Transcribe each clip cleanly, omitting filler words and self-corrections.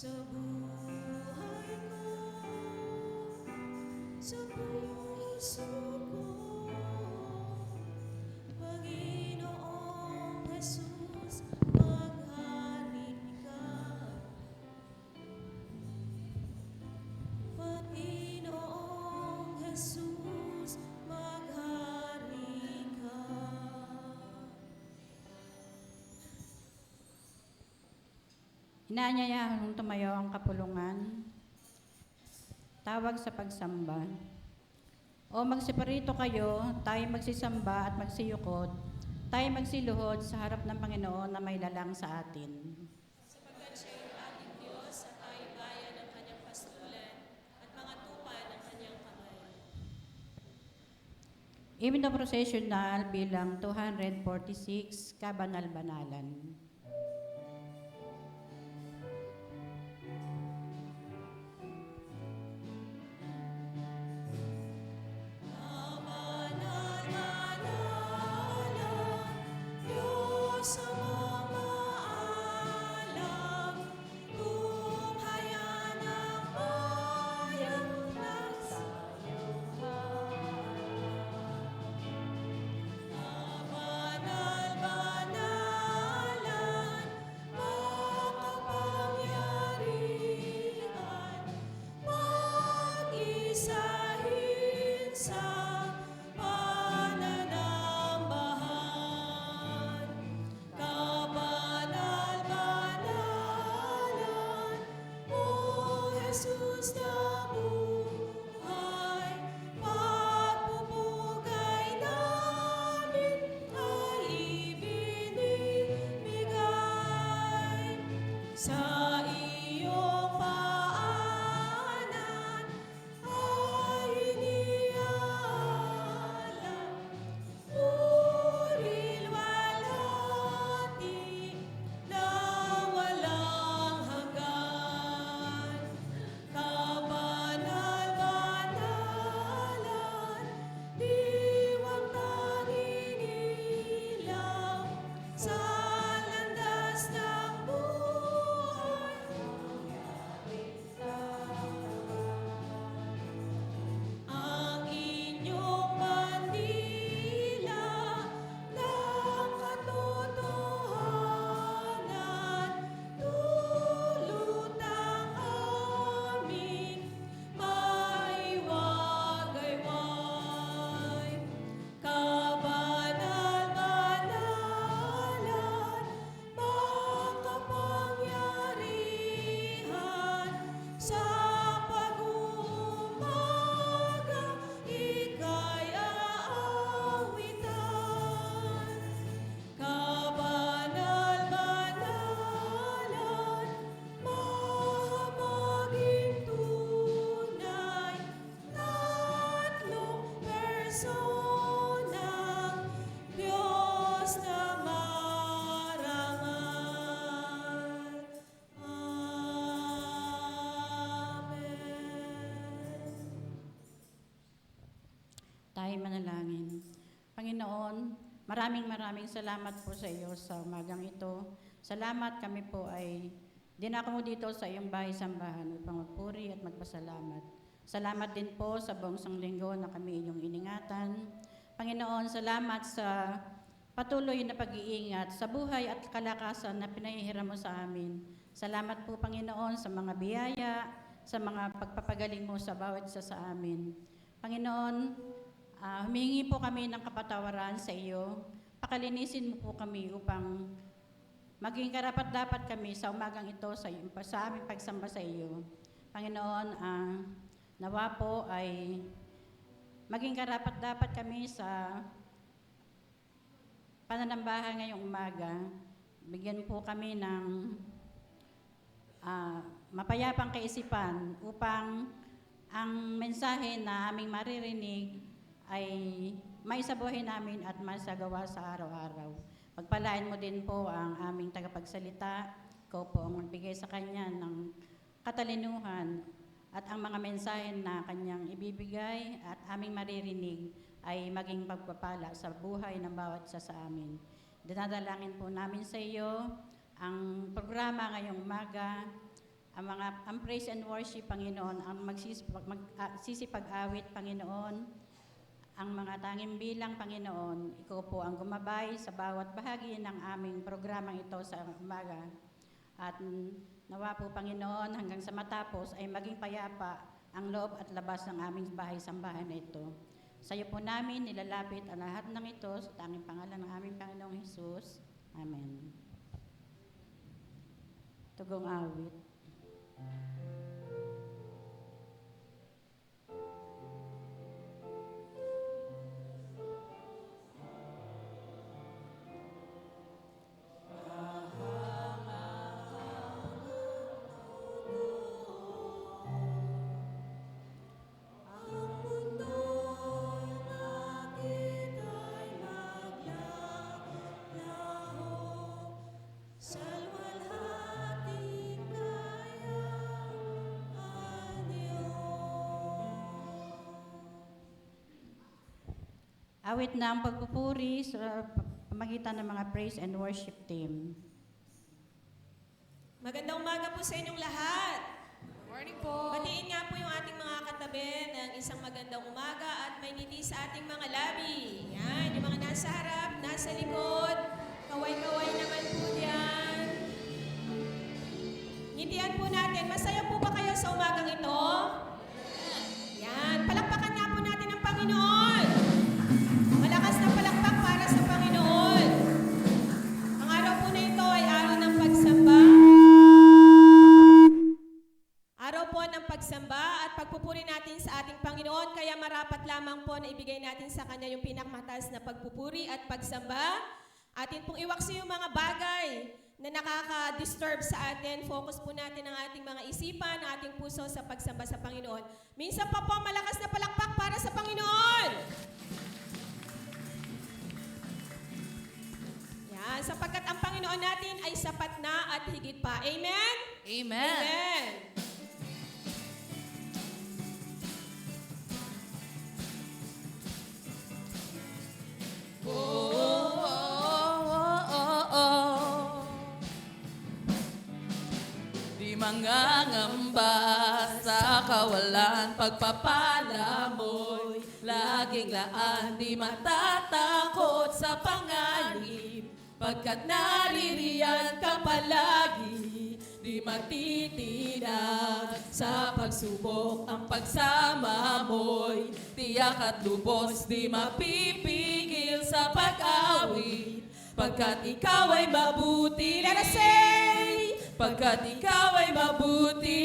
Sa buhay ko, sa puso ko, Panginoong Jesus, maghari ka. Panginoong Jesus, maghari ka. Inaanyayahang tumayo ang kapulungan. Tawag sa pagsamba. O magsiparito kayo, tayo magsisamba at magsiyukod, tayo magsiluhod sa harap ng Panginoon na may lalang sa atin. Sapagkat siya ay ating Diyos at tayo bayan ng kanyang pastulan at mga tupa ng kanyang kamay. Hymn processional bilang 246, Kabanal-Banalan. Jesus na buhay, pagpupugay namin ay ibinibigay sa iyong paanan ay iniaalay. Puri't walhati na walang hanggan. Kabanal-banalan, diwang naninilaw sa landas ng buhay. Ang inyong bandila ng katotohanan, dulutang aming maiwagayway. Kabanal-banalan, makapangyarihan, sa pag-uumaga ika'y aawitan. Kabanal-banalan, mahabaging tunay, tatlong personang Diyos na marangal. Amen. Tayo manalangin. Panginoon, maraming salamat po sa iyo sa umagang ito. Salamat kami po ay dinako mo dito sa iyong bahay-sambahan upang magpuri at magpasalamat. Salamat din po sa buong sanglinggo na kami inyong iningatan. Panginoon, salamat sa patuloy na pag-iingat sa buhay at kalakasan na pinahihiram mo sa amin. Salamat po, Panginoon, sa mga biyaya, sa mga pagpapagaling mo sa bawat isa sa amin. Panginoon, humingi po kami ng kapatawaran sa iyo. Pakalinisin mo po kami upang maging karapat-dapat kami sa umagang ito sa aming pagsamba sa iyo. Panginoon, nawa po ay maging karapat-dapat kami sa pananambahan ngayong umaga. Bigyan po kami ng mapayapang kaisipan upang ang mensahe na aming maririnig ay maisabuhay namin at masagawa sa araw-araw. Pagpalain mo din po ang aming tagapagsalita. Ikaw po ang magbigay sa kanya ng katalinuhan at ang mga mensahe na kanyang ibibigay at aming maririnig ay maging pagpapala sa buhay ng bawat isa sa amin. Dinadalangin po namin sa iyo ang programa ngayong umaga ang praise and worship, Panginoon, ang sisipag-awit, Panginoon, ang mga tanging bilang, Panginoon, ikaw po ang gumabay sa bawat bahagi ng aming programang ito sa umaga. At nawa po, Panginoon, hanggang sa matapos ay maging payapa ang loob at labas ng aming bahay-sambahan na ito. Sa iyo po namin nilalapit ang lahat ng ito sa tanging pangalan ng aming Panginoong Hesus. Amen. Tugong awit. Awit na ang pagpupuri sa pamagitan ng mga praise and worship team. Magandang umaga po sa inyong lahat. Morning po. Batiin nga po yung ating mga katabi ng isang magandang umaga at may ngiti sa ating mga labi. Yan, yung mga nasa harap, nasa likod, kaway-kaway naman po diyan. Ngitian po natin. Masaya po ba kayo sa umagang ito? Yan, palakpakan nga po natin ang Panginoon. Malakas na palakpak para sa Panginoon. Ang araw po na ito ay araw ng pagsamba. Araw po ng pagsamba at pagpupuri natin sa ating Panginoon. Kaya marapat lamang po na ibigay natin sa Kanya yung pinakamataas na pagpupuri at pagsamba. Atin pong iwaksi yung mga bagay na nakaka-disturb sa atin. Focus po natin ang ating mga isipan, ang ating puso sa pagsamba sa Panginoon. Minsan pa po malakas na palakpak para sa Panginoon. Yan, sapagkat ang Panginoon natin ay sapat na at higit pa. Amen? Amen. Amen. Oh, oh, oh, oh, oh. Di mangangamba sa kawalan, pagpapala mo'y laging laan. Di matatakot sa panganib, pagkat naririyan ka palagi. Di matitinag sa pagsubok, ang pagsama mo'y tiyak at lubos. Di mapipigil sa pag-awit, pagkat ikaw ay mabuti. Let us say, pagkat ikaw ay mabuti.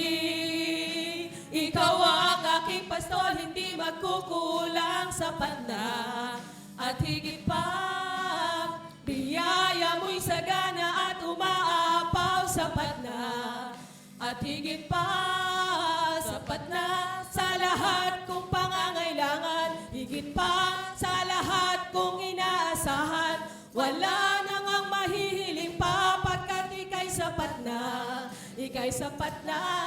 Ikaw ang aking pastol, hindi magkukulang, sapat na at higit pa. Biyaya mo'y sagana at umaapaw, sapat na at higit pa. Sapat na sa lahat kong pangangailangan, higit pa sa lahat kong inaasahan. Wala nang ang mahihiling pa, pagkat ika'y sapat na, ika'y sapat na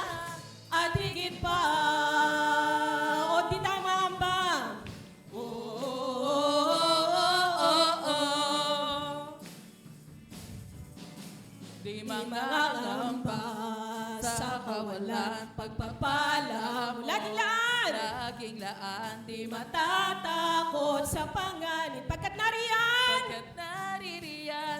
at higit pa. O di tayo maamba. Di mangangamba sa kawalan, pagpapala mo laging laan. Di matatakot sa panganib, pagkat naririyan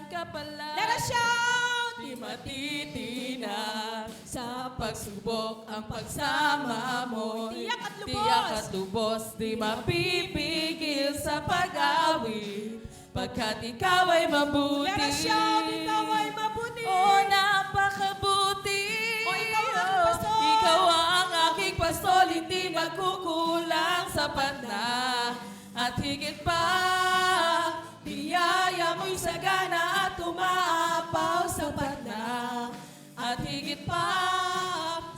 ka pala. Let us shout! Di matitinag sa pagsubok, ang pagsama mo Tiyak at lubos. tiyak at lubos. Di mapipigil sa pag-awit, pagkat ikaw ay mabuti. Let us shout! Ikaw ay mabuti! Oh, napakabuti. Oh, ikaw ang aking pastol. Ikaw ang aking pastol, hindi magkukulang, sapat na at higit pa. Biyaya mo'y sagana at umaapaw, sapat na at higit pa.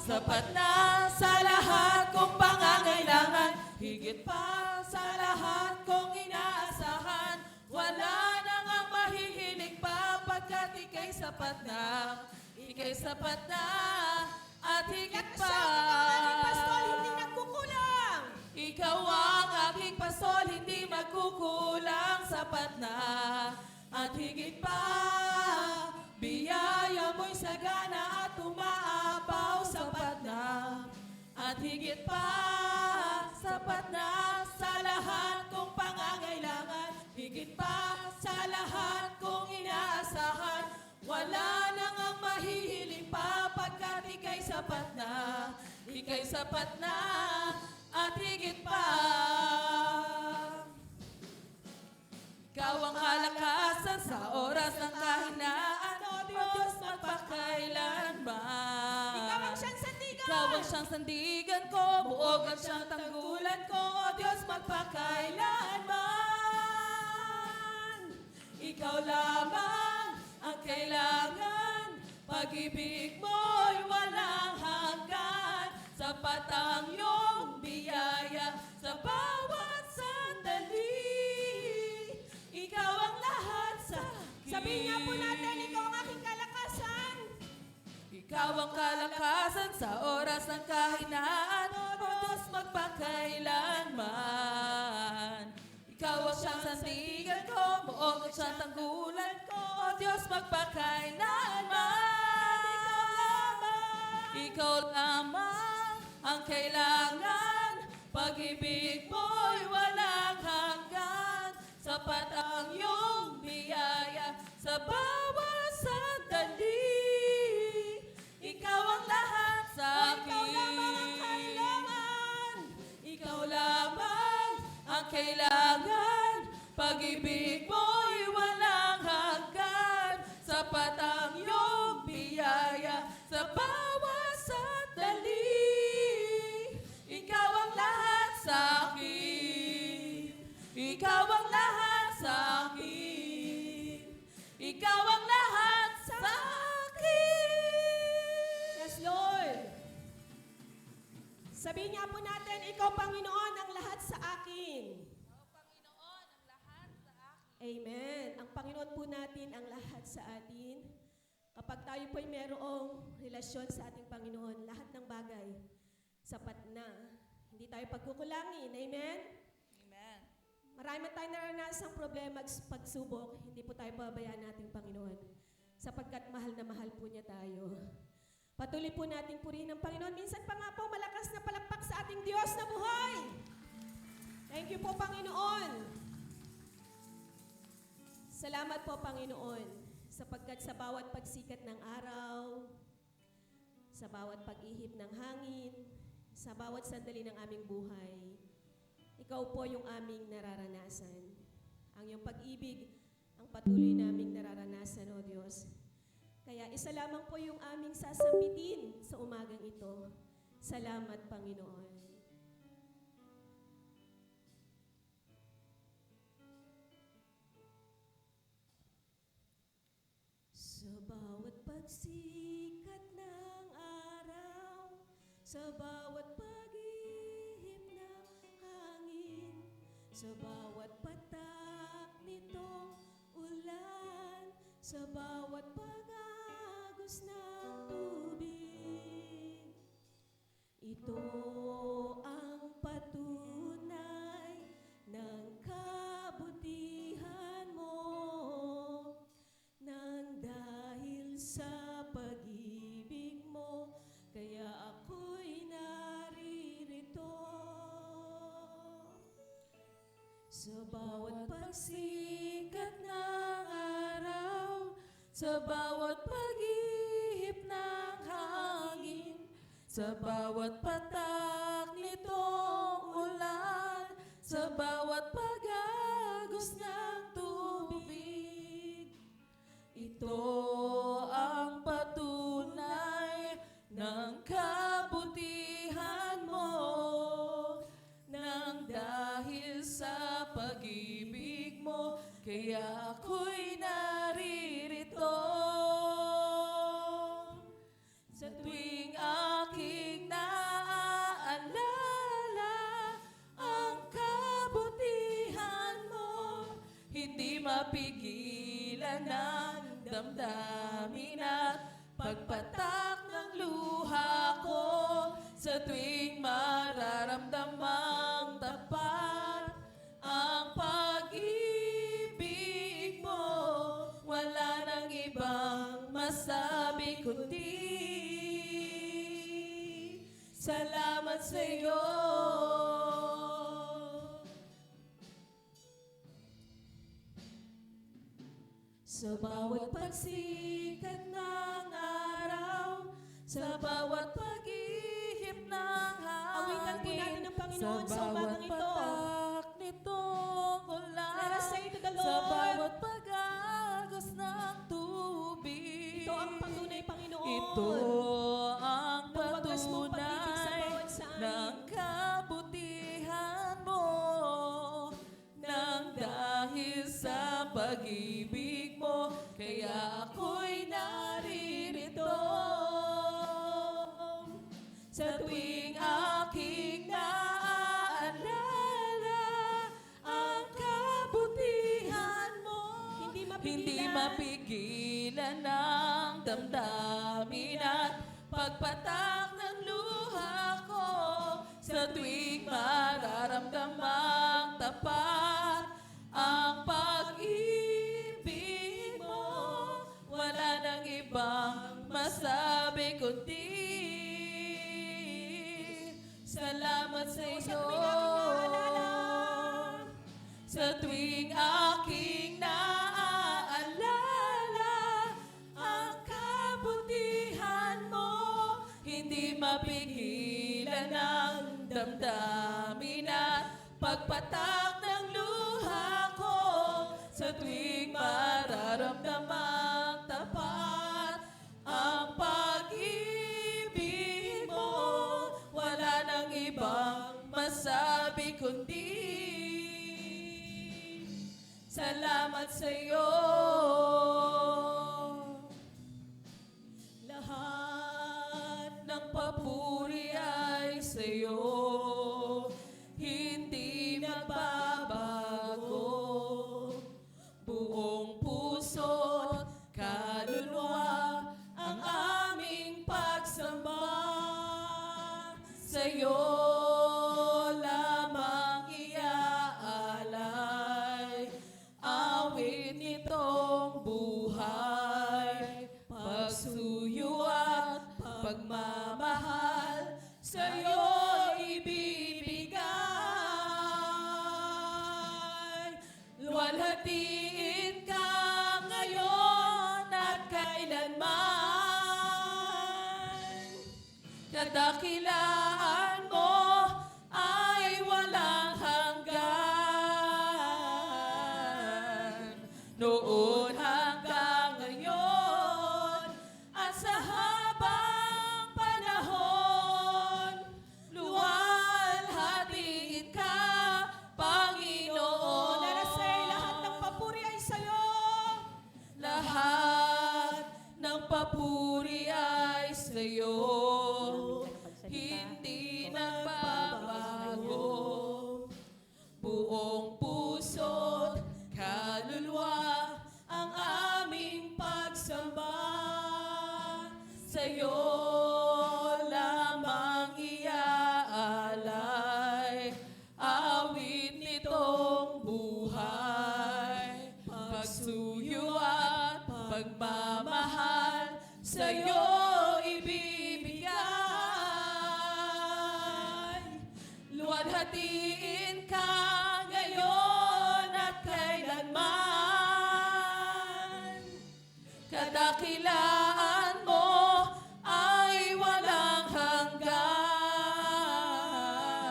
Sapat na sa lahat kong pangangailangan, higit pa sa lahat kong inaasahan. Wala nang ang mahihiling pa, pagkat ika'y sapat na, ika'y sapat na at higit pa. Ikaw ang aking pastol, hindi magkukulang, sapat na at higit pa. Biyaya mo'y sagana at umaapaw, sapat higit pa, sapat na sa lahat kong pangangailangan, higit pa sa lahat kong inaasahan. Wala nang ang mahihiling pa pagkat ika'y sapat na, ika'y sapat na at higit pa. Ikaw ang kalakasan sa oras ng kahinaan, O Diyos magpakailanman. Ikaw ang siyang sandigan. Ikaw ang siyang sandigan ko, buog ang siyang tanggulan ko, O Diyos magpakailanman. Ikaw lamang ang kailangan, pag-ibig mo'y walang hanggan, sapat ang iyong biyaya sa bawat sandali. Ikaw ang lahat sa akin. Sabihin nga po natin, ikaw ang aking kalakasan. Ikaw ang kalakasan sa oras ng kahinaan, O Diyos magpakailanman. Ikaw ang siyang sandigan ko, buong ang siyang tanggulan ko, O Diyos magpakailanman. Ikaw lamang ang kailangan, pag-ibig mo'y walang hanggan, sapat ang iyong biyaya sa bawat sandali. Ikaw ang lahat sa akin. Ikaw lamang ang kailangan. Ikaw lamang ang kailangan, pag-ibig mo'y walang hanggan, sapat ang iyong biyaya sa bawat sandali. Ikaw ang lahat sa akin. Ikaw ang lahat sa akin. Ikaw ang lahat sa akin. Yes, Lord. Sabihin nga po natin, ikaw, Panginoon, ang lahat sa akin. Amen. Ang Panginoon po natin ang lahat sa atin. Kapag tayo po'y merong relasyon sa ating Panginoon, lahat ng bagay, sapat na. Hindi tayo pagkukulangin. Amen? Amen. Marami man tayong naranasang problema at pagsubok, hindi po tayo pabayaan nating Panginoon. Sapagkat mahal na mahal po niya tayo. Patuloy po natin purihin ang Panginoon. Minsan pa nga po, malakas na palakpak sa ating Diyos na buhay. Thank you po, Panginoon. Salamat po, Panginoon, sapagkat sa bawat pagsikat ng araw, sa bawat pag-ihip ng hangin, sa bawat sandali ng aming buhay, ikaw po yung aming nararanasan. Ang iyong pag-ibig, ang patuloy naming nararanasan, O Diyos. Kaya isa lamang po yung aming sasambitin sa umagang ito. Salamat, Panginoon. Sa bawat pagsikat ng araw, sa bawat pag-ihip ng hangin, sa bawat patak nitong ulan, sa bawat pag-agos ng tubig, ito ang patunay ng kabutihan mo, nang dahil sa pag-ibig mo, kaya ako'y naririto. Sa bawat pagsikat ng araw, sa bawat pag-ihip ng hangin, sa bawat patak nitong ulan, sa bawat pag-agos ng tubig, ito ang patunay ng kabutihan mo, nang dahil sa pag-ibig mo, kaya ako'y naririto. Sa tuwing aking naaalala ang kabutihan mo, hindi mapigilan ng damdamin at pagpatak ng luha ko. Sa tuwing mararamdamang tapat ang pag-ibig mo, wala nang ibang masabi kundi Salamat sa iyo. Sa bawat pagsikat ng araw, sa bawat pag-ihip ng Awitan po natin hangin, ang Panginoon sa bawat umagang ito. patak nitong ulan, Let us say to the sa Lord, bawat pag-agos ng tubig, ito ang patunay, Panginoon. ito ang ng wagas mong pag-ibig sa patunay bawat sa amin. ng kabutihan mo, nang dahil sa pag-ibig mo, kaya ako'y naririto. Sa tuwing aking naaalala ang kabutihan mo, hindi mapigilan ng damdamin at pagpatak ng luha ko. Sa tuwing mararamdamang tapat ang pag-ibig mo, wala nang ibang masabi kundi salamat sa iyo. Sa tuwing aking naaalala, Sa tuwing aking naaalala ang kabutihan mo, hindi mapigilan ng damdamin at pagpatak ng luha ko. Sa tuwing mararamdamang tapat ang pag-ibig mo, wala nang ibang masabi kundi salamat sa iyo. Lahat ng papuri ay sa iyo, hindi nagbabago. Buong puso't kaluluwa ang aming pagsamba. Sa iyo lamang iaalay awit nitong buhay, pagsuyo at pagmamahal sa iyo ibibigay. Luwalhatiin ka ngayon at kailanman, kadakilaan mo ay walang hanggan. Noon hanggang ngayon at sa habang panahon, luwalhatiin ka, Panginoon. let us say, lahat ng papuri ay sa'yo. Lahat ng papuri ay sa iyo, hindi nagbabago. Buong puso't kaluluwa ang aming pagsamba. Sa iyo lamang iaalay awit nitong buhay, pagsuyo at pagmamahal sa iyo ibibigay. Luwalhatiin ka ngayon at kailanman, kadakilaan mo ay walang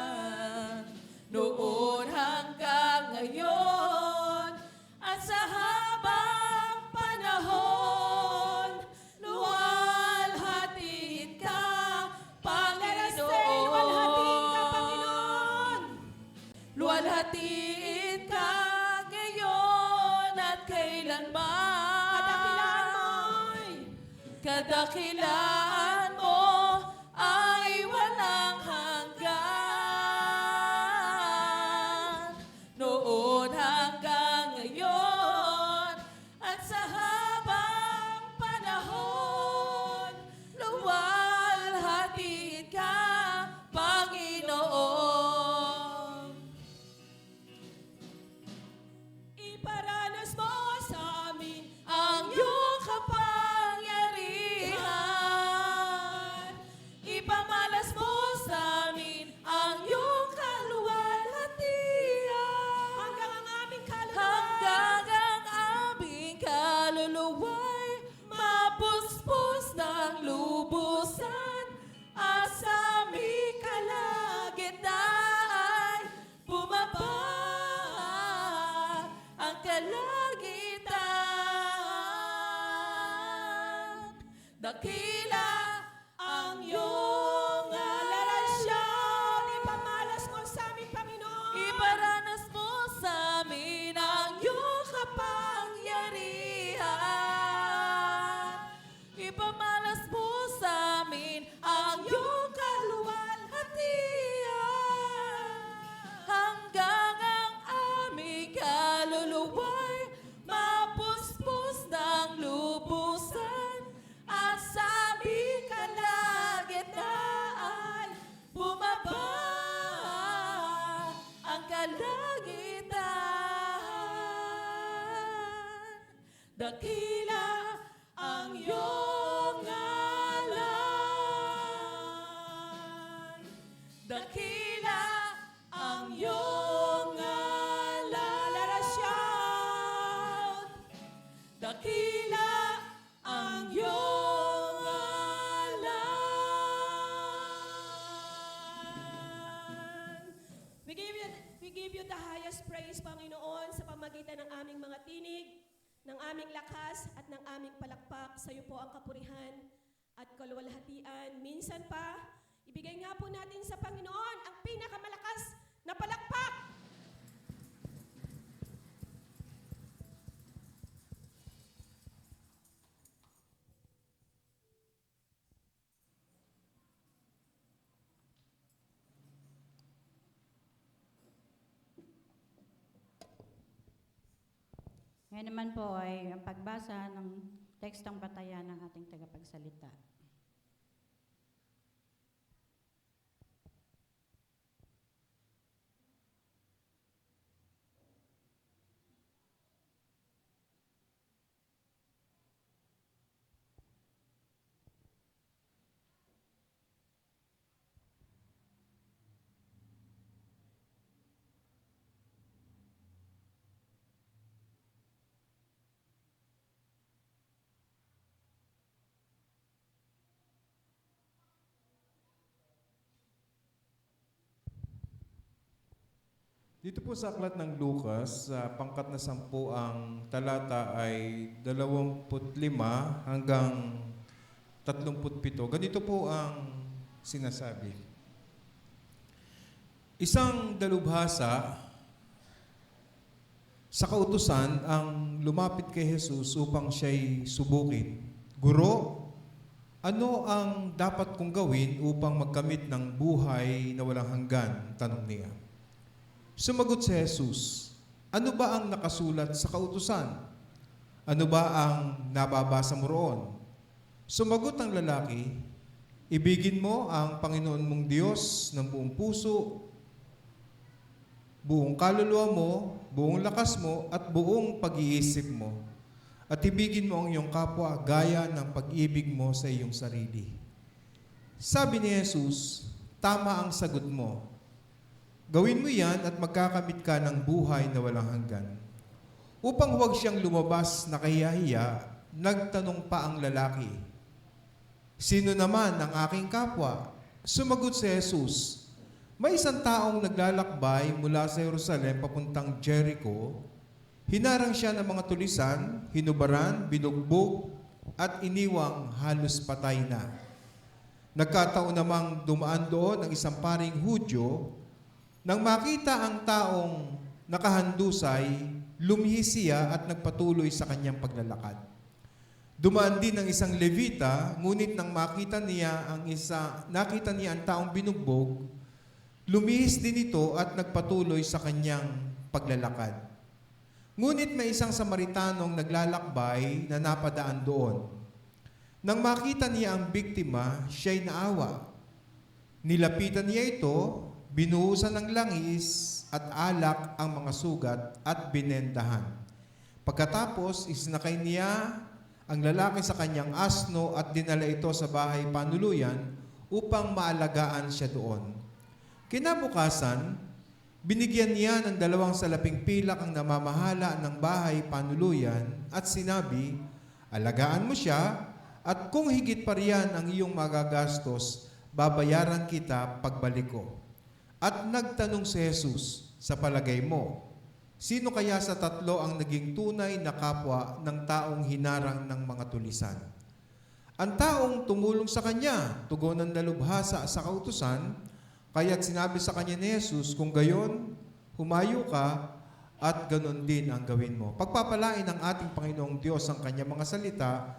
hanggan. Noon hanggang ngayon at sa habang panahon, luwalhatiin ka, Panginoon. Luwalhatiin ka ngayon at kailanman, kadakilaan mo ay walang hanggan. Noon hanggang ngayon at sa habang panahon, luwalhatiin ka, Panginoon. Iparanas mo sa amin Ang iyong kapangyarihan kaluluwa'y mapuspos ng lubusan at sa aming kalagitnaan bumaba ang kalangitan. Dakila ang iyong alarasyon, Ipamalas mo sa aming Panginoon. ibaranas mo sa amin ang iyong kapangyarihan. Ipamalas mo sa amin ang iyong kaluwalhatian. Hanggang ang aming kaluluwa'y mapuspos ng lubusan at sa aming kalagitnaan bumaba ang kalangitan. Dakila ang iyong ngalan. Dakila ang iyong alarasyon. Dakila ang iyong ngalan. We give you the highest praise, Panginoon, sa pamagitan ng aming mga tinig, ng aming lakas at ng aming palakpak. Sa iyo po ang kapurihan at kaluwalhatian. Minsan pa, ibigay nga po natin sa Panginoon ang pinakamalakas na palakpak. Ngayon naman po ay ang pagbasa ng tekstong batayan ng ating tagapagsalita. Dito po sa aklat ng Lucas, sa pangkat na 10 ang talata ay 25 hanggang 37. Ganito po ang sinasabi. Isang dalubhasa sa kautusan ang lumapit kay Jesus upang siya'y subukin. Guro, ano ang dapat kong gawin upang magkamit ng buhay na walang hanggan? Tanong niya. Sumagot si Jesus, ano ba ang nakasulat sa kautusan? Ano ba ang nababasa mo roon? Sumagot ang lalaki, ibigin mo ang Panginoon mong Diyos ng buong puso, buong kaluluwa mo, buong lakas mo, at buong pag-iisip mo. At ibigin mo ang iyong kapwa gaya ng pag-ibig mo sa iyong sarili. Sabi ni Jesus, tama ang sagot mo. Gawin mo yan at magkakamit ka ng buhay na walang hanggan. Upang huwag siyang lumabas na kahiya-hiya, nagtanong pa ang lalaki, sino naman ang aking kapwa? Sumagot si Jesus, may isang taong naglalakbay mula sa Jerusalem papuntang Jericho. Hinarang siya ng mga tulisan, hinubaran, binugbog, at iniwang halos patay na. Nagkataon namang dumaan doon ang isang paring Hudyo. Nang makita ang taong nakahandusay, lumihis siya at nagpatuloy sa kanyang paglalakad. Dumaan din ang isang Levita, ngunit nang nakita niya ang taong binugbog, lumihis din ito at nagpatuloy sa kanyang paglalakad. Ngunit may isang Samaritanong naglalakbay na napadaan doon. Nang makita niya ang biktima, siya'y naawa. Nilapitan niya ito, binuhusan ng langis at alak ang mga sugat at binendahan. Pagkatapos, isinakay niya ang lalaki sa kanyang asno at dinala ito sa bahay panuluyan upang maalagaan siya doon. Kinabukasan, binigyan niya ng 2 salaping pilak ang namamahala ng bahay panuluyan at sinabi, Alagaan mo siya, at kung higit pa riyan ang iyong magagastos, babayaran kita pagbalik ko. At nagtanong si Jesus, sa palagay mo, sino kaya sa tatlo ang naging tunay na kapwa ng taong hinarang ng mga tulisan? Ang taong tumulong sa kanya, tugon ng dalubhasa sa kautusan, kaya't sinabi sa kanya ni Jesus, kung gayon, humayo ka at ganon din ang gawin mo. Pagpapalain ng ating Panginoong Diyos ang kanyang mga salita,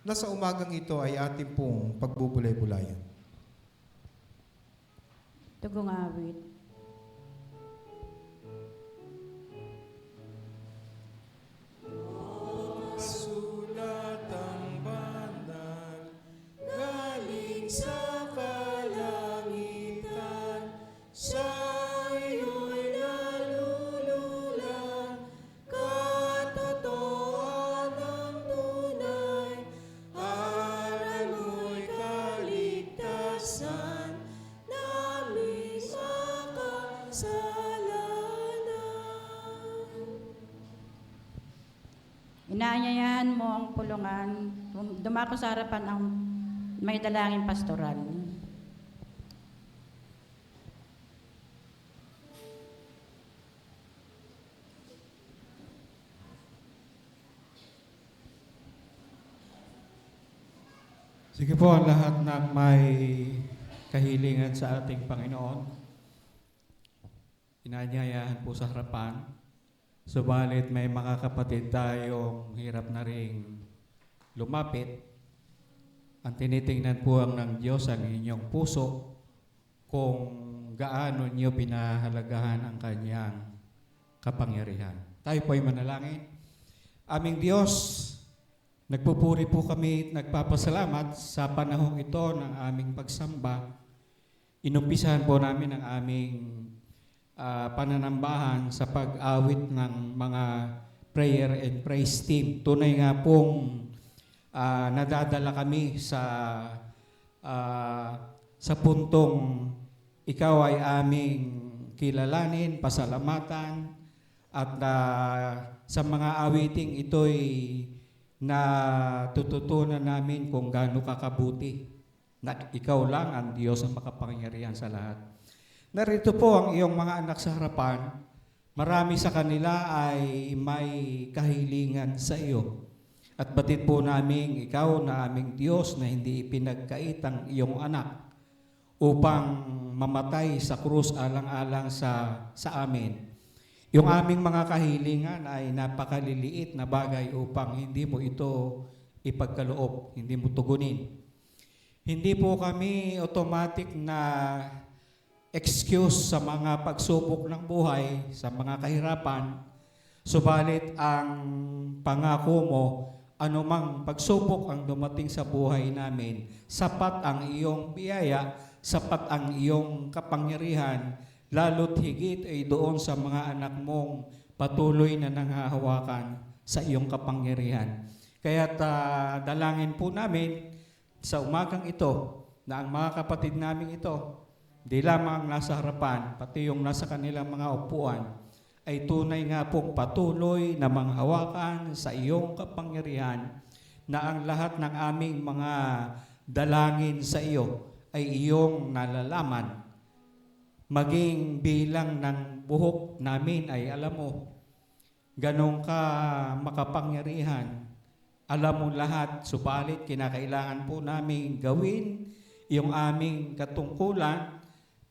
na sa umagang ito ay ating pong pagbubulay-bulayan. Tugong awit. Sulat ang banal, galing sa kalangitan, sa'yo'y nalulula, katotohanan ng tunay, aral mo'y kaligtasan, namin makasalanan. Inaanyayahan mo ang pulungan, dumako sa harapan ang may dalangin pastoral. Sige po ang lahat ng may kahilingan sa ating Panginoon. Inaanyayahan po sa harapan. Subalit may mga kapatid tayong hirap na ring lumapit. Ang tinitingnan po ang ng Diyos ang inyong puso kung gaano niyo pinahalagahan ang kanyang kapangyarihan. Tayo po ay manalangin. Aming Diyos, nagpupuri po kami at nagpapasalamat sa panahong ito ng aming pagsamba. Inumpisahan po namin ang aming pananambahan sa pag-awit ng mga prayer and praise team. Tunay nga pong nadadala kami sa puntong ikaw ay aming kilalanin, pasalamatan, at sa mga awiting ito'y natututunan namin kung gaano kakabuti na ikaw lang ang Diyos ang makapangyarihan sa lahat. Narito po ang iyong mga anak sa harapan. Marami sa kanila ay may kahilingan sa iyo. At batid po namin ikaw na aming Diyos na hindi ipinagkait ang iyong anak upang mamatay sa krus alang-alang sa amin. Yung aming mga kahilingan ay napakaliliit na bagay upang hindi mo ito ipagkaloob, hindi mo tugunin. Hindi po kami automatic na excuse sa mga pagsubok ng buhay, sa mga kahirapan, subalit ang pangako mo, anumang pagsubok ang dumating sa buhay namin, sapat ang iyong biyaya, sapat ang iyong kapangyarihan, lalo't higit ay doon sa mga anak mong patuloy na nanghahawakan sa iyong kapangyarihan. Kaya't dalangin po namin sa umagang ito na ang mga kapatid namin ito, di lamang ang nasa harapan, pati yung nasa kanilang mga upuan, ay tunay nga pong patuloy na manghawakan sa iyong kapangyarihan na ang lahat ng aming mga dalangin sa iyo ay iyong nalalaman. Maging bilang ng buhok namin ay alam mo, ganong ka makapangyarihan, alam mo lahat, subalit kinakailangan po namin gawin yung aming katungkulan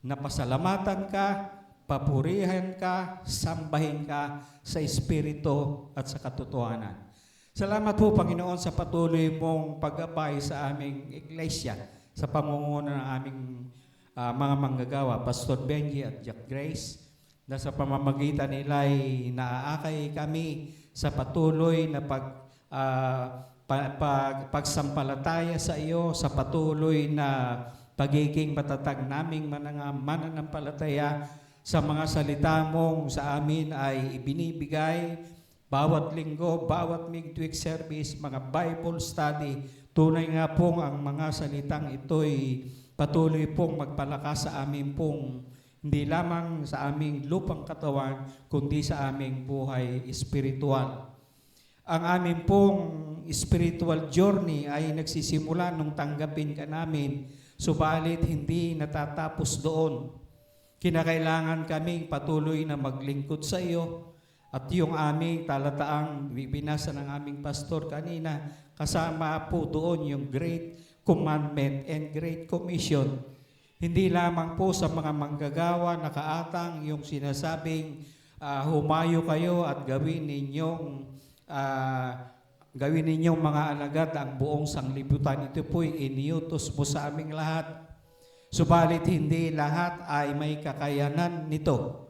na pasalamatan ka, papurihan ka, sambahin ka sa Espiritu at sa katotohanan. Salamat po, Panginoon, sa patuloy mong pag-abay sa aming iglesia, sa pamumuno ng aming mga manggagawa, Pastor Benji at Jack Grace, na sa pamamagitan nila ay naaakay kami sa patuloy na pagsampalataya sa iyo, sa patuloy na pagiging matatag naming mananampalataya sa mga salita mong sa amin ay ibinibigay bawat linggo, bawat midweek service, mga Bible study. Tunay nga pong ang mga salitang ito'y patuloy pong magpalakas sa amin pong hindi lamang sa aming lupang katawan, kundi sa aming buhay espiritual. Ang amin pong spiritual journey ay nagsisimula nung tanggapin ka namin, subalit hindi natatapos doon. Kinakailangan kaming patuloy na maglingkod sa iyo at yung aming talataang binasa ng aming pastor kanina, kasama po doon yung Great Commandment and Great Commission. Hindi lamang po sa mga manggagawa nakaatang yung sinasabing humayo kayo at gawin ninyong mga alagad ang buong sanglibutan. Ito po'y iniutos mo sa aming lahat. Subalit hindi lahat ay may kakayanan nito.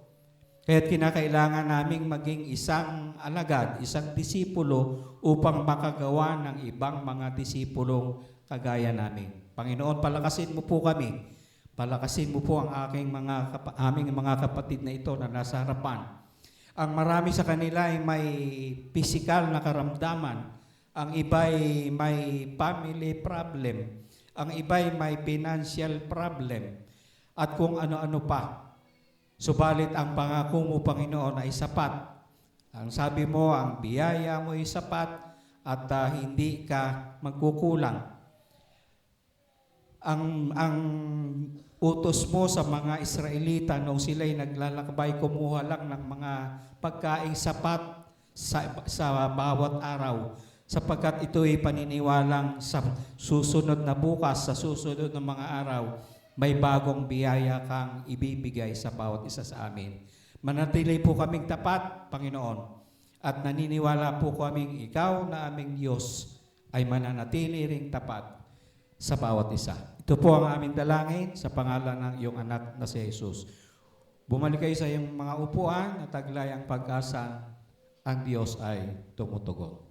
Kaya't kinakailangan naming maging isang alagad, isang disipulo upang makagawa ng ibang mga disipulong kagaya namin. Panginoon, palakasin mo po kami. Palakasin mo po ang aming mga kapatid na ito na nasa harapan. Ang marami sa kanila ay may physical na karamdaman. Ang iba'y may family problem. Ang iba'y may financial problem. At kung ano-ano pa. Subalit ang pangako mo, Panginoon, ay sapat. Ang sabi mo, ang biyaya mo ay sapat at hindi ka magkukulang. Ang utos mo sa mga Israelita nung sila'y naglalakbay, kumuha lang ng mga pagkaing sapat sa bawat araw, sapagkat ito ay paniniwalang sa susunod na bukas, sa susunod na mga araw, may bagong biyaya kang ibibigay sa bawat isa sa amin. Manatili po kaming tapat, Panginoon, at naniniwala po kaming ikaw na aming Diyos ay mananatili ring tapat sa bawat isa. Ito po ang aming dalangin sa pangalan ng iyong anak na si Jesus. Bumalik kayo sa iyong mga upuan at taglay ang pag-asa, ang Diyos ay tumutugon.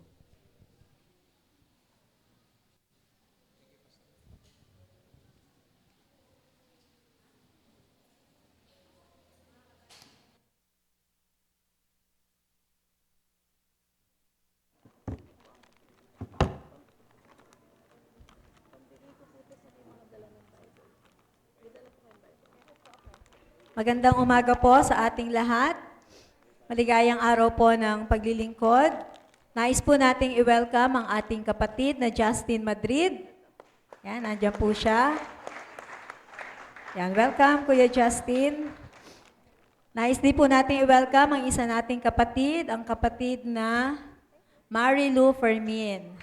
Magandang umaga po sa ating lahat. Maligayang araw po ng paglilingkod. Nais po nating i-welcome ang ating kapatid na Justin Madrid. Yan, nandiyan po siya. Yan, welcome Kuya Justin. Nais din po nating i-welcome ang isa nating kapatid, ang kapatid na Marilu Fermin.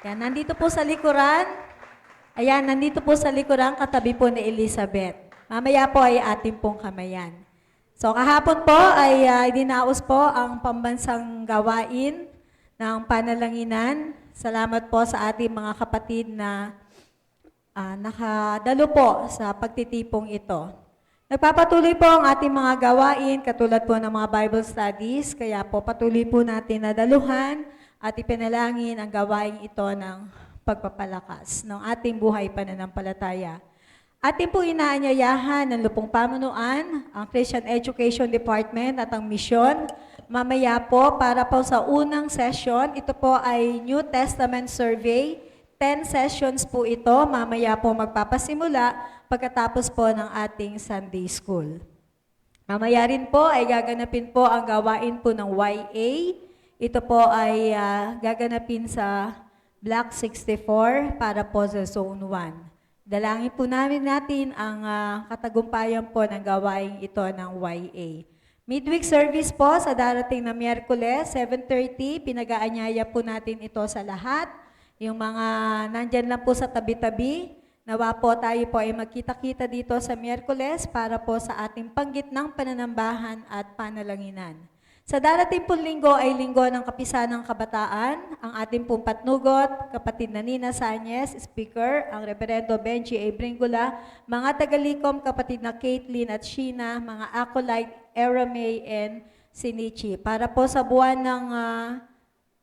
Yan, nandito po sa likuran. Ayan, nandito po sa likuran katabi po ni Elizabeth. Mamaya po ay ating pong kamayan. So kahapon po ay dinaos po ang pambansang gawain ng panalanginan. Salamat po sa ating mga kapatid na nakadalo po sa pagtitipong ito. Nagpapatuloy po ang ating mga gawain katulad po ng mga Bible studies. Kaya po patuloy po natin na daluhan at ipinalangin ang gawain ito ng pagpapalakas ng ating buhay pananampalataya. Ating po inaanyayahan ng Lupong Pamunuan, ang Christian Education Department at ang misyon. Mamaya po, para po sa unang session, ito po ay New Testament Survey. 10 sessions po ito. Mamaya po magpapasimula pagkatapos po ng ating Sunday School. Mamaya rin po ay gaganapin po ang gawain po ng YA. Ito po ay gaganapin sa Block 64 para po sa Zone 1. Dalangin po natin ang katagumpayan po ng gawain ito ng YA. Midweek service po sa darating na Miyerkules, 7:30. Pinag-aanyaya po natin ito sa lahat. Yung mga nandyan lang po sa tabi-tabi, nawa po tayo po ay magkita-kita dito sa Miyerkules para po sa ating panggitnang pananambahan at panalanginan. Sa darating pong linggo ay linggo ng Kapisanang Kabataan. Ang ating pong patnugot, kapatid na Nina Sanyes, speaker, ang Reverendo Benji A. Bringula, mga tagalikom, kapatid na Caitlin at Sheena, mga acolyte, Eramay and Sinichi. Para po sa buwan ng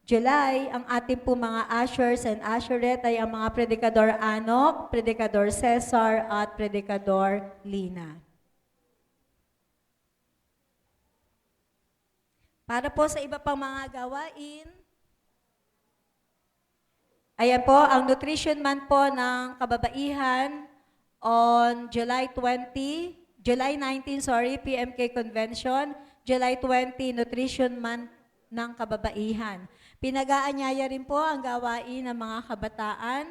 July, ang ating po mga ushers and usherette ay ang mga Predikador Anok, Predikador Cesar at Predikador Lina. Para po sa iba pang mga gawain, ayan po, ang Nutrition Month po ng kababaihan on July 19, PMK Convention, July 20, Nutrition Month ng kababaihan. Pinag-aanyaya rin po ang gawain ng mga kabataan.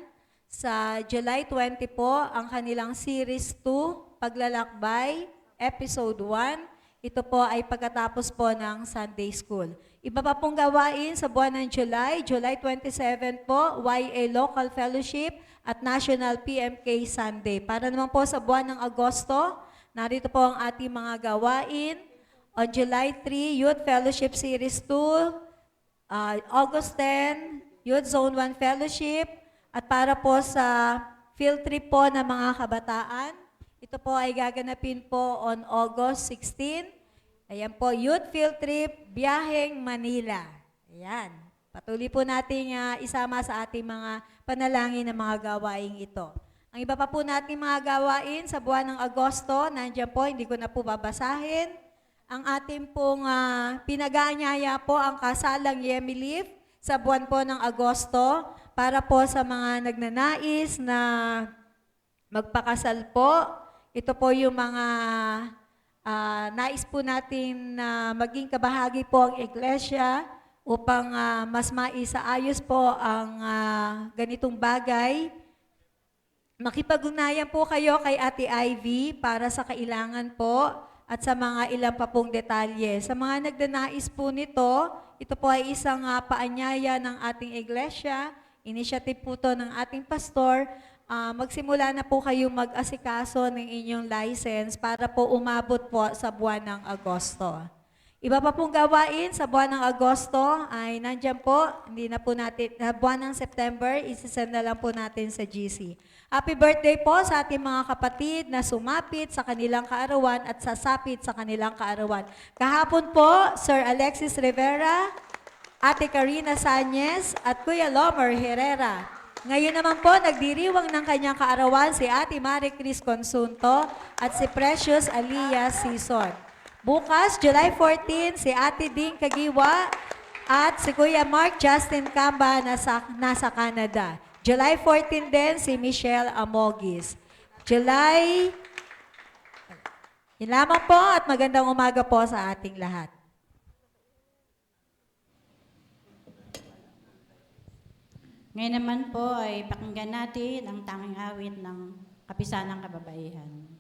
Sa July 20 po, ang kanilang Series 2, Paglalakbay, Episode 1. Ito po ay pagkatapos po ng Sunday School. Iba pa pong gawain sa buwan ng July 27 po, YA Local Fellowship at National PMK Sunday. Para naman po sa buwan ng Agosto, narito po ang ating mga gawain. On July 3, Youth Fellowship Series 2, August 10, Youth Zone 1 Fellowship, at para po sa field trip po ng mga kabataan, ito po ay gaganapin po on August 16. Ayan po, Youth Field Trip, Biyaheng Manila. Ayan. Patuloy po nating isama sa ating mga panalangin ng mga gawain ito. Ang iba pa po nating mga gawain sa buwan ng Agosto, nandiyan po, hindi ko na po babasahin. Ang ating pong pinag-aanyaya po ang kasalang Yemi Leaf sa buwan po ng Agosto para po sa mga nagnanais na magpakasal po. Ito po yung mga nais po natin na maging kabahagi po ang iglesia upang mas maisaayos po ang ganitong bagay. Makipag-ugnayan po kayo kay Ate Ivy para sa kailangan po at sa mga ilang pa pong detalye. Sa mga nagdanais po nito, ito po ay isang paanyaya ng ating iglesia. Initiative po to ng ating pastor. Magsimula na po kayo mag-asikaso ng inyong license para po umabot po sa buwan ng Agosto. Iba pa pong gawain sa buwan ng Agosto ay nandyan po, hindi na po natin, buwan ng September, isisend na lang po natin sa GC. Happy birthday po sa ating mga kapatid na sumapit sa kanilang kaarawan at sasapit sa kanilang kaarawan. Kahapon po, Sir Alexis Rivera, Ate Karina Sanyes at Kuya Lomer Herrera. Ngayon naman po, nagdiriwang ng kanyang kaarawan si Ate Marie Cris Consunto at si Precious Aliyah Sison. Bukas, July 14, si Ate Ding Kagiwa at si Kuya Mark Justin Camba nasa Canada. July 14 din si Michelle Amogis. Yun lamang po at magandang umaga po sa ating lahat. Ngayon naman po ay pakinggan natin ang tanging awit ng Kapisanang Kababaihan.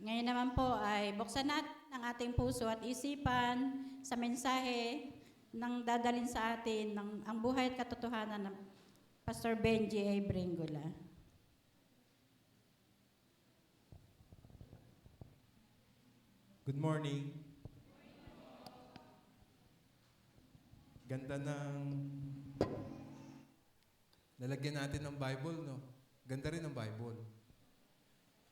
Ngayon naman po ay buksan natin ang ating puso at isipan sa mensahe ng dadalhin sa atin ng ang buhay at katotohanan ng Pastor Benji A. Bringula. Good morning. Ganda ng nalagyan natin ng Bible, no? Ganda rin ng Bible.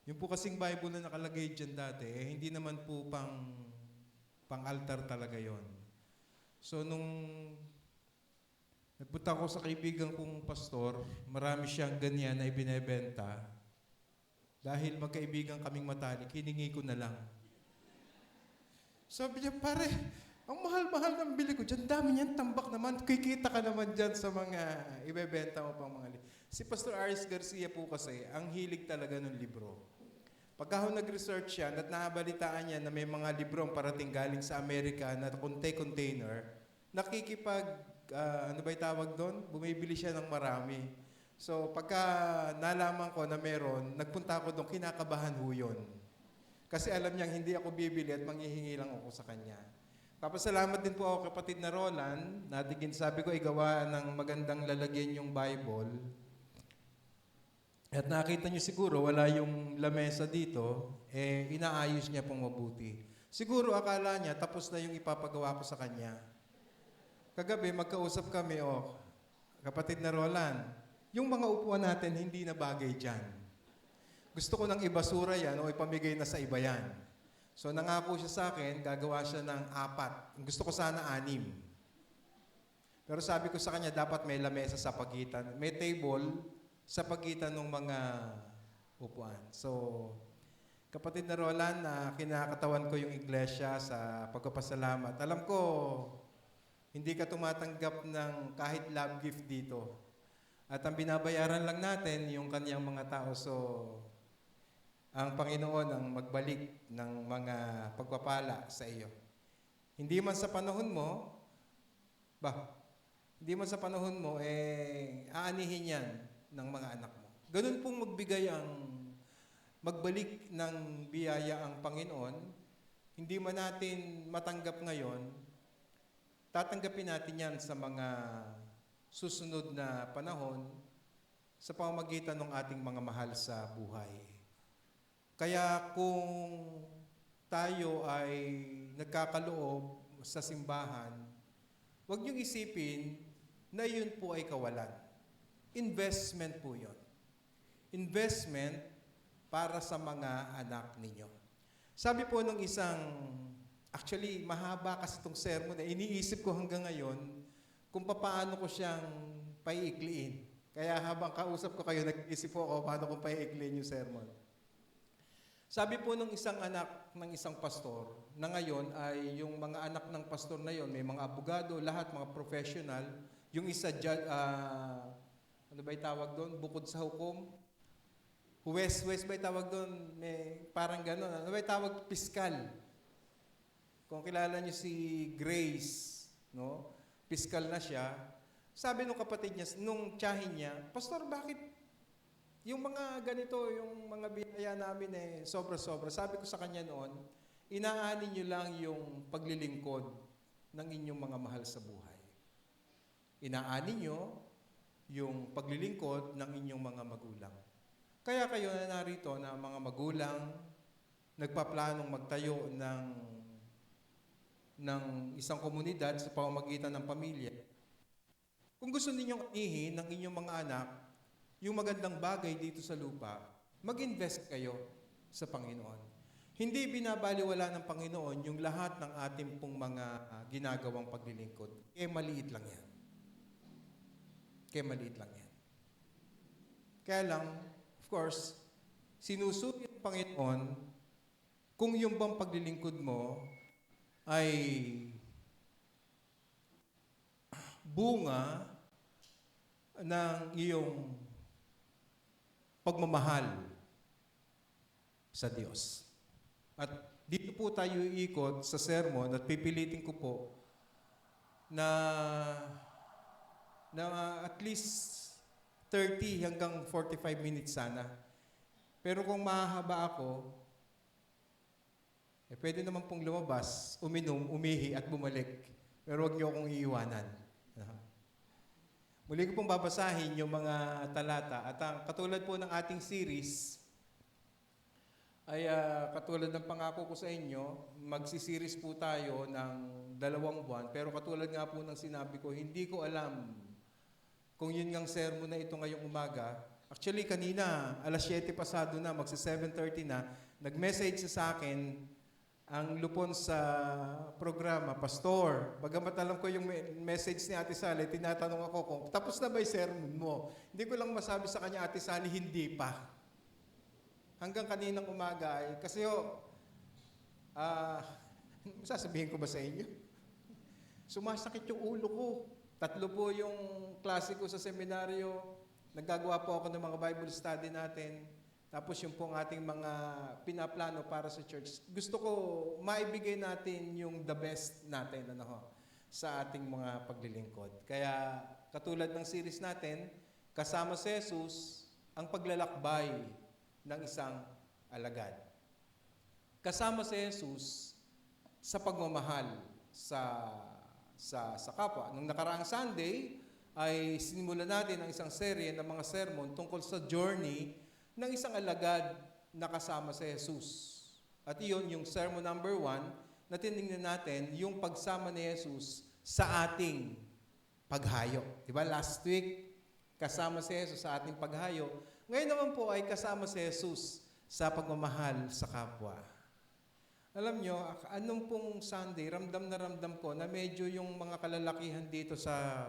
Yung po kasing Bible na nakalagay dyan dati, hindi naman po pang-altar talaga yon. So, nung nagpunta ko sa kaibigan kong pastor, marami siyang ganyan na ibinebenta. Dahil magkaibigan kaming matalik, hiningi ko na lang. Sabi niya, pare, ang mahal-mahal ng bili ko dyan, dami niyan, tambak naman. Kikita ka naman dyan sa mga ibebenta mo pang mga Si Pastor Aris Garcia po kasi, ang hilig talaga ng libro. Pagka nag-research siya at nakabalitaan niya na may mga libro ang parating galing sa Amerika na container, ano ba yung tawag doon? Bumibili siya ng marami. So, pagka nalaman ko na meron, nagpunta ako doon, kinakabahan ho yun. Kasi alam niyang hindi ako bibili at manghihingi lang ako sa kanya. Papasalamat din po ako kapatid na Roland, natigin sabi ko, igawa ng magandang lalagyan yung Bible. At nakita niyo siguro, wala yung lamesa dito, inaayos niya pong mabuti. Siguro akala niya, tapos na yung ipapagawa ko sa kanya. Kagabi, magkausap kami, kapatid na Roland, yung mga upuan natin, hindi na bagay dyan. Gusto ko nang ibasura yan o ipamigay na sa iba yan. So nangako siya sa akin, gagawa siya ng 4. Gusto ko sana 6. Pero sabi ko sa kanya, dapat may lamesa sa pagitan. May table sa pagitan ng mga upuan. So, kapatid na Roland, kinakatawan ko yung iglesia sa pagpapasalamat. Alam ko, hindi ka tumatanggap ng kahit love gift dito. At ang binabayaran lang natin, yung kanyang mga tao. So, ang Panginoon ang magbalik ng mga pagpapala sa iyo. Hindi man sa panahon mo, aanihin yan ng mga anak mo. Ganun pong magbalik ng biyaya ang Panginoon, hindi man natin matanggap ngayon, tatanggapin natin yan sa mga susunod na panahon sa pamamagitan ng ating mga mahal sa buhay. Kaya kung tayo ay nagkakaloob sa simbahan, huwag niyong isipin na yun po ay kawalan. Investment po yun. Investment para sa mga anak ninyo. Sabi po nung actually mahaba kasi itong sermon na iniisip ko hanggang ngayon kung paano ko siyang paiikliin. Kaya habang kausap ko kayo, nag-isip po ako paano kong paiikliin yung sermon. Sabi po nung isang anak ng isang pastor, na ngayon ay yung mga anak ng pastor na yon, may mga abogado, lahat mga professional. Yung isa, ano ba yung tawag doon? Bukod sa hukom. West ba yung tawag doon? May parang gano'n. Ano ba yung tawag? Piskal. Kung kilala niyo si Grace, no? Piskal na siya. Sabi nung kapatid niya, nung tiyahin niya, Pastor, bakit yung mga ganito, yung mga biyaya namin sobra-sobra. Sabi ko sa kanya noon, inaani niyo lang yung paglilingkod ng inyong mga mahal sa buhay. Inaani niyo yung paglilingkod ng inyong mga magulang. Kaya kayo na narito na mga magulang, nagpaplanong magtayo ng isang komunidad sa pamamagitan ng pamilya. Kung gusto ninyong anihin ng inyong mga anak, yung magandang bagay dito sa lupa, mag-invest kayo sa Panginoon. Hindi binabaliwala ng Panginoon yung lahat ng ating pong mga ginagawang paglilingkod. Maliit lang yan. Maliit lang yan. Kaya lang, of course, sinusuri ng Panginoon kung yung bang paglilingkod mo ay bunga ng iyong pagmamahal sa Diyos. At dito po tayo iikot sa sermon at pipilitin ko po na at least 30 hanggang 45 minutes sana. Pero kung mahaba ako, pwede naman pong lumabas, uminom, umihi at bumalik. Pero huwag niyo akong iiwanan. Muli ko pong babasahin yung mga talata. At ang katulad po ng ating series, ay katulad ng pangako ko sa inyo, magsisiris po tayo ng 2 buwan. Pero katulad nga po ng sinabi ko, hindi ko alam kung yun ngang sermon na ito ngayong umaga. Actually, kanina, alas 7 pasado na, magsi 7:30 na, nag-message sa akin ang lupon sa programa, Pastor, bagamat alam ko yung message ni Ate Sally, tinatanong ako kung tapos na ba yung sermon mo? Hindi ko lang masabi sa kanya, Ate Sally, hindi pa. Hanggang kaninang umaga ay, kasi sasabihin ko ba sa inyo? Sumasakit yung ulo ko. 3 po yung klase ko sa seminaryo. Naggagawa po ako ng mga Bible study natin. Tapos yung pong ating mga pinaplano para sa church. Gusto ko maibigay natin yung the best natin sa ating mga paglilingkod. Kaya katulad ng series natin, kasama si Jesus ang paglalakbay ng isang alagad. Kasama si Jesus sa pagmamahal sa kapwa. Nung nakaraang Sunday ay sinimulan natin ang isang serye ng mga sermon tungkol sa journey ng isang alagad na kasama si Jesus. At iyon yung sermon number 1 na tinignan natin yung pagsama ni Jesus sa ating paghayo. Diba? Last week, kasama si Jesus sa ating paghayo. Ngayon naman po ay kasama si Jesus sa pagmamahal sa kapwa. Alam nyo, anong pong Sunday, ramdam na ramdam ko na medyo yung mga kalalakihan dito sa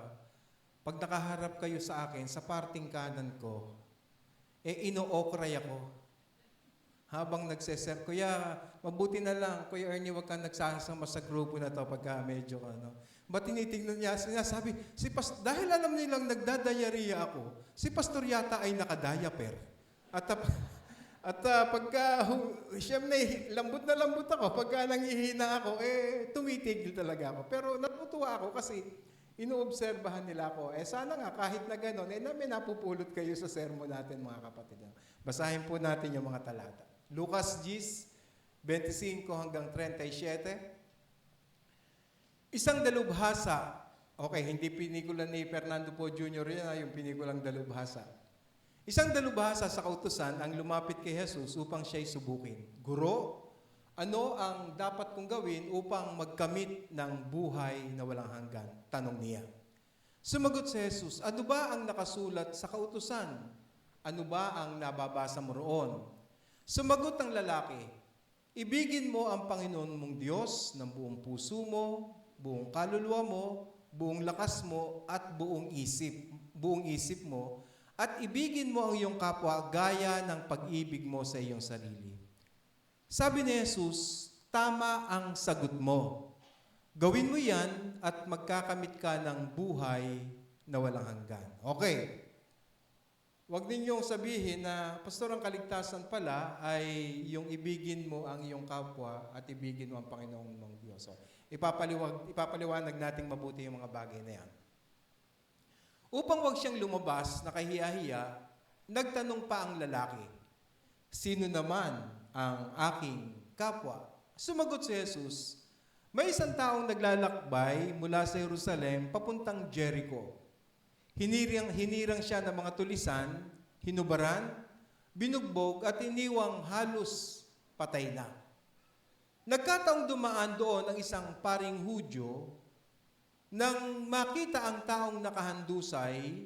pag nakaharap kayo sa akin, sa parting kanan ko, ino-okray ako. Habang nagseser, Kuya, mabuti na lang, Kuya Ernie, wag kang nagsasama sa grupo na to pagka medyo Ba't tinitignan niya? Sinasabi, dahil alam nilang nagdadayariya ako, si Pastor yata ay nakadiaper. Pagka, siyempre, lambot na lambot ako. Pagka nangihina ako, tumitigil talaga ako. Pero natutuwa ako kasi inoobserbahan nila ako. Sana nga, kahit na gano'n, may napupulot kayo sa sermon natin, mga kapatid. Basahin po natin yung mga talata. Lucas 10:25 hanggang 37. Isang dalubhasa. Okay, hindi pelikula ni Fernando Po Jr. yan, yung pelikulang dalubhasa. Isang dalubhasa sa kautusan ang lumapit kay Jesus upang siya'y subukin. Guro, ano ang dapat kong gawin upang magkamit ng buhay na walang hanggan? Tanong niya. Sumagot si Jesus, ano ba ang nakasulat sa kautusan? Ano ba ang nababasa mo roon? Sumagot ang lalaki, ibigin mo ang Panginoon mong Diyos ng buong puso mo, buong kaluluwa mo, buong lakas mo, at buong isip mo, at ibigin mo ang iyong kapwa gaya ng pag-ibig mo sa iyong sarili. Sabi ni Jesus, tama ang sagot mo. Gawin mo yan at magkakamit ka ng buhay na walang hanggan. Okay. Huwag ninyong sabihin na, Pastor, ang kaligtasan pala ay yung ibigin mo ang iyong kapwa at ibigin mo ang Panginoong mong Diyos. So, ipapaliwanag nating mabuti yung mga bagay na yan. Upang wag siyang lumabas na kahiya-hiya, nagtanong pa ang lalaki, sino naman ang aking kapwa? Sumagot si Jesus, may isang taong naglalakbay mula sa Jerusalem papuntang Jericho. Hinirang siya ng mga tulisan, hinubaran, binugbog at iniwang halos patay na. Nagkataong dumaan doon ang isang paring Hudyo. Nang makita ang taong nakahandusay,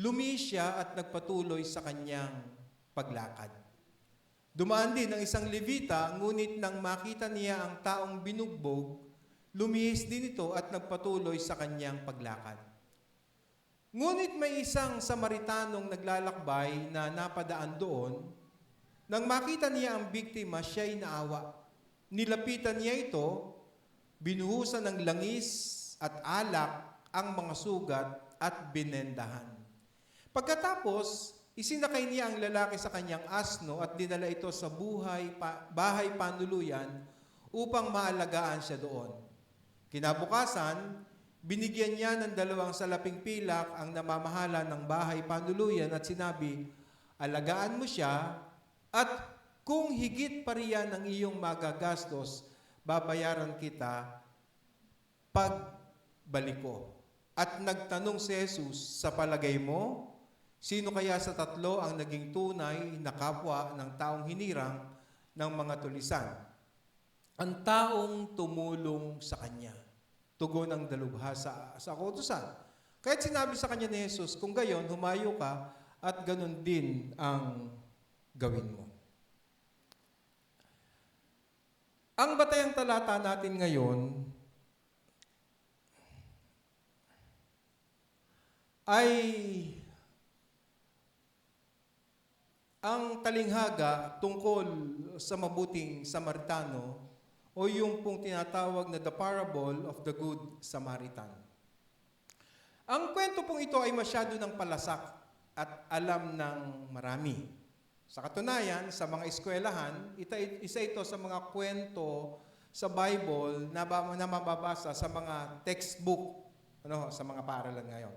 lumihis siya at nagpatuloy sa kanyang paglakad. Dumaan din ang isang Levita, ngunit nang makita niya ang taong binugbog, lumihis din ito at nagpatuloy sa kanyang paglakad. Ngunit may isang Samaritanong naglalakbay na napadaan doon. Nang makita niya ang biktima, siya'y naawa. Nilapitan niya ito, binuhusan ng langis at alak ang mga sugat at binendahan. Pagkatapos, isinakay niya ang lalaki sa kanyang asno at dinala ito sa bahay panuluyan upang maalagaan siya doon. Kinabukasan, binigyan niya ng 2 salaping pilak ang namamahala ng bahay panuluyan at sinabi, alagaan mo siya at kung higit pa riyan ang iyong magagastos, babayaran kita pagbalik ko. At nagtanong si Jesus, sa palagay mo, sino kaya sa tatlo ang naging tunay na kapwa ng taong hinirang ng mga tulisan? Ang taong tumulong sa kanya. Tugon ng dalubhasa sa kautusan. Kaya't sinabi sa kanya ni Jesus, kung gayon, humayo ka at ganun din ang gawin mo. Ang batayang talata natin ngayon ay ang talinghaga tungkol sa mabuting Samaritano o yung pong tinatawag na the parable of the good Samaritan. Ang kwento pong ito ay masyado ng palasak at alam ng marami. Sa katunayan, sa mga eskwelahan, isa ito sa mga kwento sa Bible na mababasa sa mga textbook, sa mga paaralan ngayon.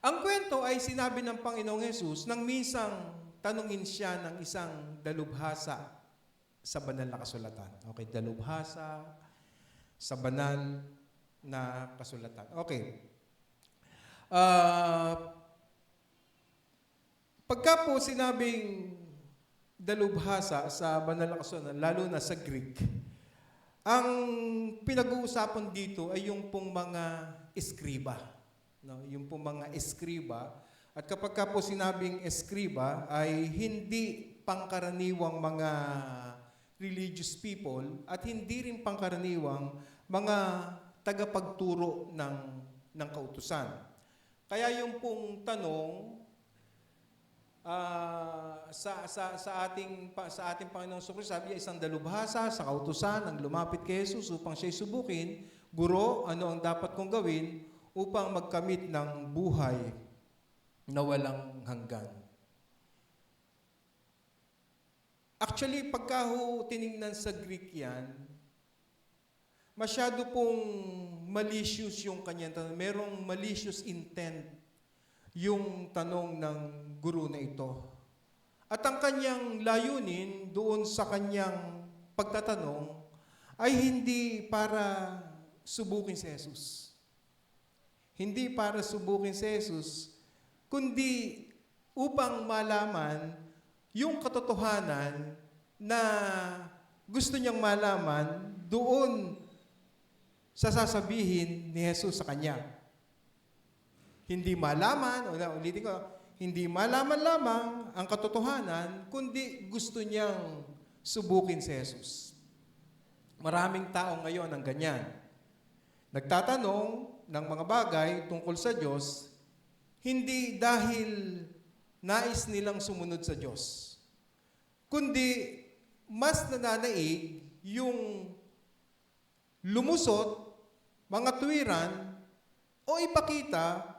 Ang kwento ay sinabi ng Panginoong Hesus nang minsan tanungin siya ng isang dalubhasa sa banal na kasulatan. Okay, dalubhasa sa banal na kasulatan. Okay. Pagka po sinabing dalubhasa sa banal na kasulatan, lalo na sa Greek, ang pinag-uusapan dito ay yung pong mga eskriba. No? Yung pong mga eskriba. At kapag ka po sinabing eskriba, ay hindi pangkaraniwang mga religious people at hindi rin pangkaraniwang mga tagapagturo ng kautusan. Kaya yung pong tanong sa ating Panginoong Kristo, sabi niya, isang dalubhasa sa kautusan ang lumapit kay Jesus upang siya'y subukin, Guro, ano ang dapat kong gawin upang magkamit ng buhay na walang hanggan? Actually, pagka tinignan sa Greek yan, masyado pong malicious yung kanyang tanong. Merong malicious intent yung tanong ng guro na ito. At ang kanyang layunin doon sa kanyang pagtatanong ay hindi para subukin si Jesus. Hindi para subukin si Jesus, kundi upang malaman yung katotohanan na gusto niyang malaman doon sa sasabihin ni Jesus sa kanya. Hindi malaman, ulitin ko, hindi malaman lamang ang katotohanan, kundi gusto niyang subukin si Jesus. Maraming tao ngayon ang ganyan. Nagtatanong ng mga bagay tungkol sa Diyos, hindi dahil nais nilang sumunod sa Diyos, kundi mas nananaig yung lumusot, mga tuwiran, o ipakita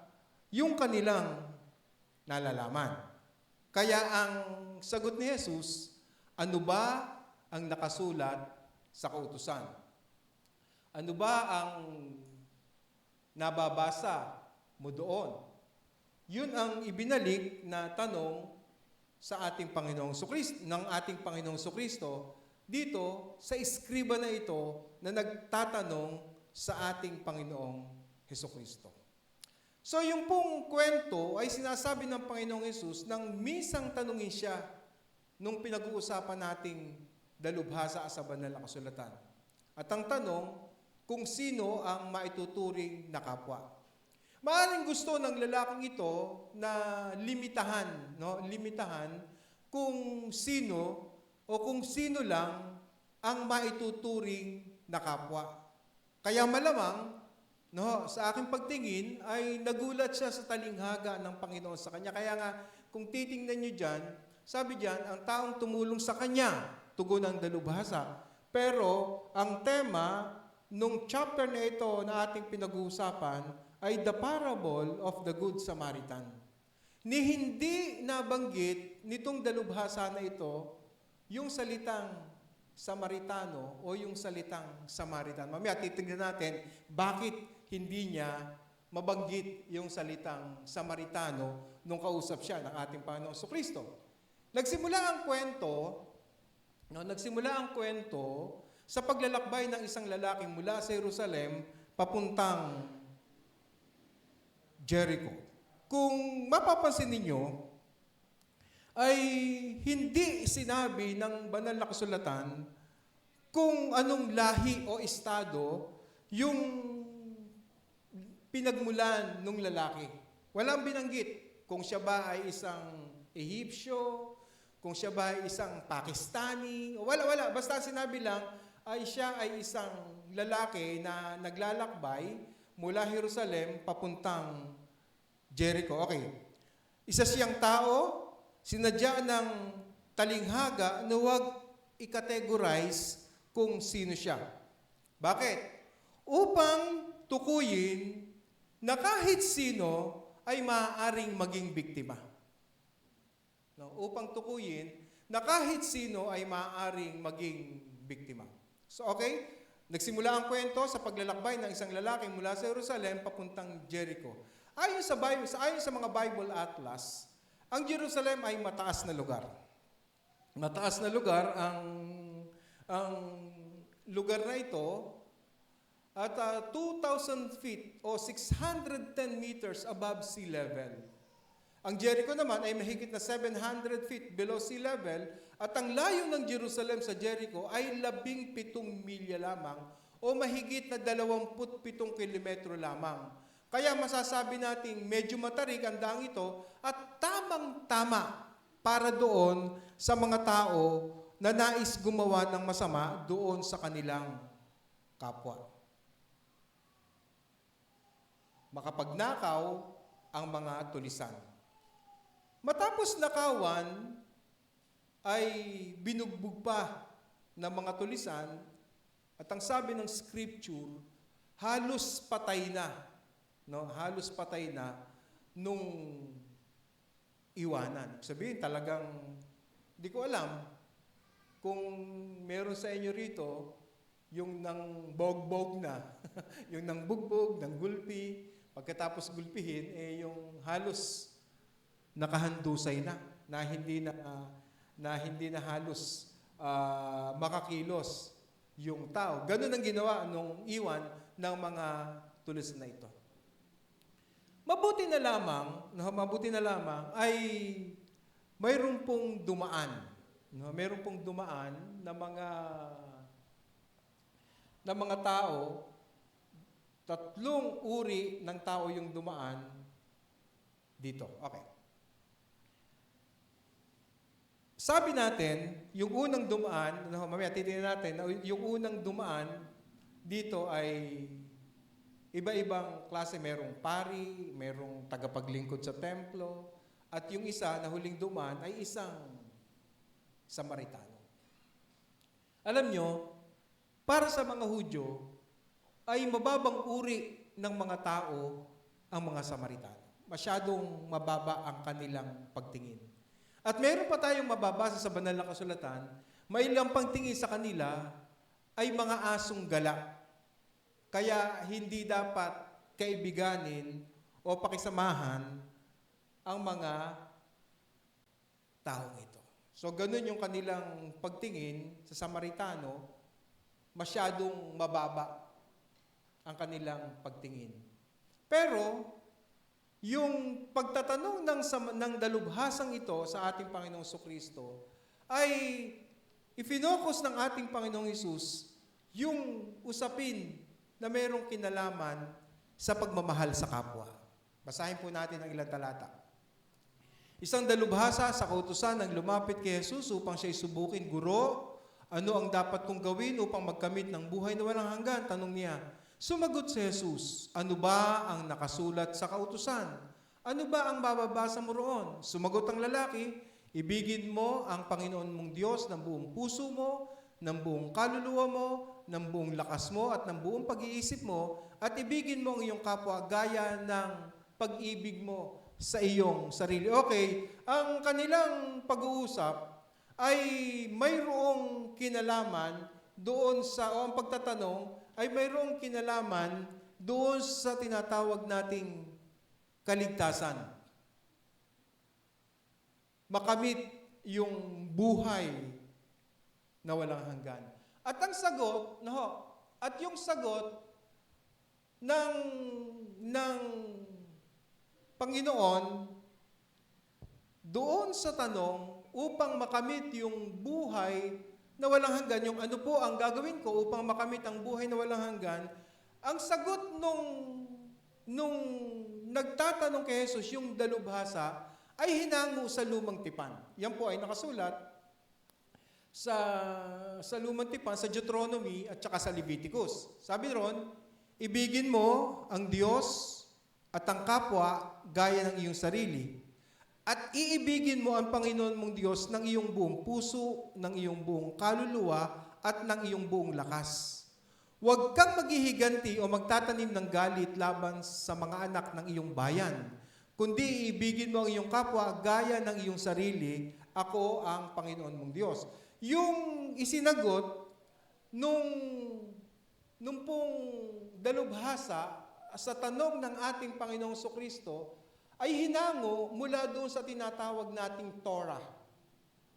yung kanilang nalalaman. Kaya ang sagot ni Jesus, ano ba ang nakasulat sa kautusan? Ano ba ang nababasa mo doon? Yun ang ibinalik na tanong sa ating Panginoong Kristo, ng ating Panginoong Kristo dito sa eskriba na ito na nagtatanong sa ating Panginoong Kristo. So yung pong kwento ay sinasabi ng Panginoong Hesus nang minsang tanungin siya nung pinag-uusapan nating dalubhasa sa banal na kasulatan. At ang tanong, kung sino ang maituturing na kapwa. Maaaring gusto ng lalaking ito na limitahan kung sino o kung sino lang ang maituturing na kapwa. Kaya malamang, sa aking pagtingin, ay nagulat siya sa talinghaga ng Panginoon sa kanya. Kaya nga, kung titingnan niyo dyan, sabi dyan, ang taong tumulong sa kanya, tugon ng dalubhasa. Pero, ang tema nung chapter na ito na ating pinag-uusapan ay the parable of the good Samaritan. Ni hindi nabanggit nitong dalubhasa na ito yung salitang Samaritano o yung salitang Samaritan. Mamaya titignan natin bakit hindi niya mabanggit yung salitang Samaritano nung kausap siya ng ating Panginoong Kristo. Nagsimula ang kwento No, nagsimula ang kwento sa paglalakbay ng isang lalaki mula sa Jerusalem papuntang Jericho. Kung mapapansin ninyo, ay hindi sinabi ng banal na kasulatan kung anong lahi o estado yung pinagmulan ng lalaki. Walang binanggit kung siya ba ay isang Ehipsyo, kung siya ba ay isang Pakistani, wala. Basta sinabi lang ay siya ay isang lalaki na naglalakbay mula Jerusalem papuntang Jericho. Okay. Isa siyang tao, sinadya ng talinghaga na huwag i-categorize kung sino siya. Bakit? Upang tukuyin na kahit sino ay maaaring maging biktima. No, upang tukuyin na kahit sino ay maaaring maging biktima. So okay, nagsimula ang kwento sa paglalakbay ng isang lalaki mula sa Jerusalem papuntang Jericho. Ayon sa mga Bible Atlas, ang Jerusalem ay mataas na lugar. Mataas na lugar ang lugar na ito at 2,000 feet o 610 meters above sea level. Ang Jericho naman ay mahigit na 700 feet below sea level at ang layo ng Jerusalem sa Jericho ay 17 milya lamang o mahigit na 27 kilometro lamang. Kaya masasabi nating medyo matarik ang daang ito at tamang-tama para doon sa mga tao na nais gumawa ng masama doon sa kanilang kapwa. Makapagnakaw ang mga tulisan. Matapos nakawan, ay binugbog pa ng mga tulisan at ang sabi ng scripture, halos patay na. No? Halos patay na nung iwanan. Sabihin talagang, di ko alam kung meron sa inyo rito yung nang bog-bog na, yung nang bugbog, nang gulpi, pagkatapos gulpihin, yung halos nakahandusay na hindi na halos makakilos yung tao. Ganun ang ginawa nung iwan ng mga tulis na ito. Mabuti na lamang ay mayroon pong dumaan. No? Mayroon pong dumaan na mga tao, 3 uri ng tao yung dumaan dito. Okay. Sabi natin, yung unang dumaan, mamaya titingnan natin, yung unang dumaan dito ay iba-ibang klase. Merong pari, merong tagapaglingkod sa templo, at yung isa na huling dumaan ay isang Samaritano. Alam nyo, para sa mga Hudyo, ay mababang uri ng mga tao ang mga Samaritano. Masyadong mababa ang kanilang pagtingin. At meron pa tayong mababasa sa banal na kasulatan, may ilang pagtingin sa kanila ay mga asong gala. Kaya hindi dapat kaibiganin o pakisamahan ang mga taong ito. So ganun yung kanilang pagtingin sa Samaritano, masyadong mababa ang kanilang pagtingin. Pero yung pagtatanong ng dalubhasang ito sa ating Panginoong Jesucristo ay ifinocus ng ating Panginoong Hesus yung usapin na mayroong kinalaman sa pagmamahal sa kapwa. Basahin po natin ang ilang talata. Isang dalubhasa sa kautusan ang lumapit kay Jesus upang siya'y subukin, Guro, ano ang dapat kong gawin upang magkamit ng buhay na walang hanggan? Tanong niya. Sumagot si Jesus, ano ba ang nakasulat sa kautusan? Ano ba ang bababasa mo roon? Sumagot ang lalaki, ibigin mo ang Panginoon mong Diyos ng buong puso mo, ng buong kaluluwa mo, ng buong lakas mo at ng buong pag-iisip mo, at ibigin mo ang iyong kapwa gaya ng pag-ibig mo sa iyong sarili. Okay, ang kanilang pag-uusap ay mayroong kinalaman doon sa, o ang pagtatanong, ay mayroong kinalaman doon sa tinatawag nating kaligtasan. Makamit yung buhay na walang hanggan. At ang sagot, at yung sagot ng Panginoon doon sa tanong upang makamit yung buhay na walang hanggan, yung ano po ang gagawin ko upang makamit ang buhay na walang hanggan, ang sagot nung nagtatanong kay Jesus, yung dalubhasa, ay hinango sa lumang tipan. Yan po ay nakasulat sa lumang tipan, sa Deuteronomy at saka sa Leviticus. Sabi ron, ibigin mo ang Diyos at ang kapwa gaya ng iyong sarili. At iibigin mo ang Panginoon mong Diyos ng iyong buong puso, ng iyong buong kaluluwa, at ng iyong buong lakas. Huwag kang maghihiganti o magtatanim ng galit laban sa mga anak ng iyong bayan, kundi iibigin mo ang iyong kapwa gaya ng iyong sarili, ako ang Panginoon mong Diyos. Yung isinagot nung pong dalubhasa sa tanong ng ating Panginoong Kristo ay hinango mula doon sa tinatawag nating Torah.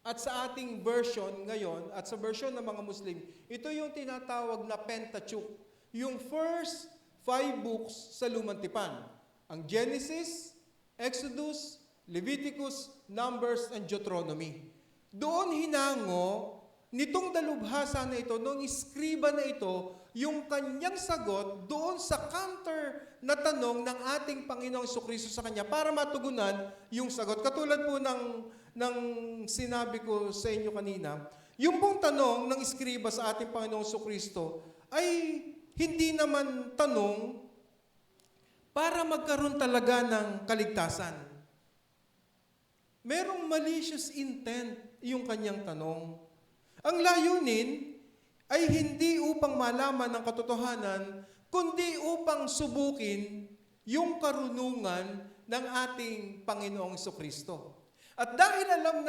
At sa ating version ngayon, at sa version ng mga Muslim, ito yung tinatawag na Pentateuch, yung first 5 books sa Lumang Tipan. Ang Genesis, Exodus, Leviticus, Numbers, and Deuteronomy. Doon hinango nitong dalubhasa na ito, nung iskriba na ito, yung kanyang sagot doon sa counter na tanong ng ating Panginoong Kristo sa kanya para matugunan yung sagot. Katulad po ng sinabi ko sa inyo kanina, yung pong tanong ng iskriba sa ating Panginoong Kristo ay hindi naman tanong para magkaroon talaga ng kaligtasan. Merong malicious intent yung kanyang tanong. Ang layunin ay hindi upang malaman ng katotohanan, kundi upang subukin yung karunungan ng ating Panginoong Kristo. At dahil alam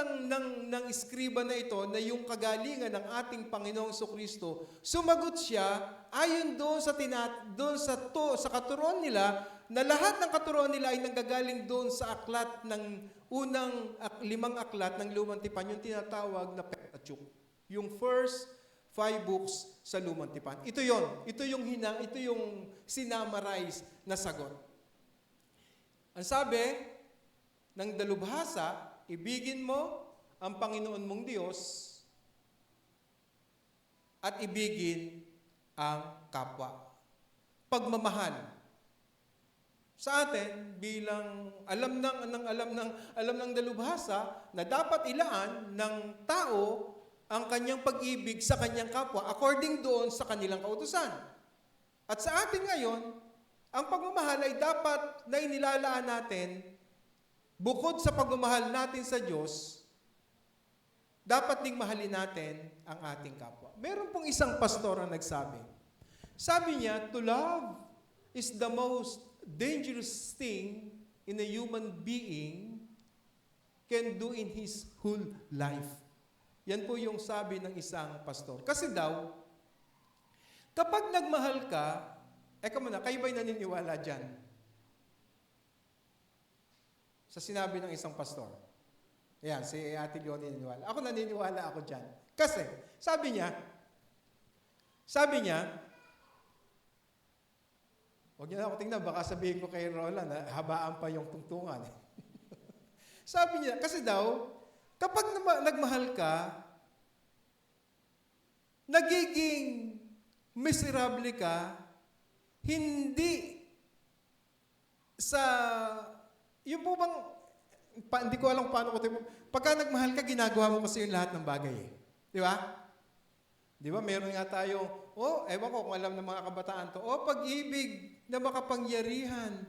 ng iskriba na ito na yung kagalingan ng ating Panginoong Kristo, sumagot siya ayon doon sa katuruan nila, na lahat ng katuruan nila ay nanggagaling doon sa aklat ng unang 5 aklat ng Lumang Tipan, yung tinatawag na Pentateuch. Yung first 5 books sa Lumang Tipan. Ito yon. Ito yung sinamarize na sagot. Ang sabi ng dalubhasa, ibigin mo ang Panginoon mong Diyos at ibigin ang kapwa. Pagmamahal. Sa atin, bilang alam ng dalubhasa na dapat ilaan ng tao ang kanyang pag-ibig sa kanyang kapwa according doon sa kanilang kautusan. At sa atin ngayon, ang pagmamahal ay dapat na inilalaan natin, bukod sa pagmamahal natin sa Diyos, dapat ding mahalin natin ang ating kapwa. Meron pong isang pastor ang nagsabi. Sabi niya, to love is the most dangerous thing in a human being can do in his whole life. Yan po yung sabi ng isang pastor. Kasi daw, kapag nagmahal ka, kayo ba'y naniniwala dyan? Sa sinabi ng isang pastor. Yan, si Ate Leonie naniniwala. Ako naniniwala ako dyan. Kasi, sabi niya, huwag niyo na ako tingnan, baka sabihin ko kay Roland, habaan pa yung tungtungan. Sabi niya, kasi daw, kapag nagmahal ka, nagiging miserable ka, hindi sa, yung po bang, hindi ko alam paano ko, pagka nagmahal ka, ginagawa mo kasi yung lahat ng bagay eh. Di ba? Di ba, meron nga tayo, ewan ko kung alam ng mga kabataan to, pag-ibig na makapangyarihan,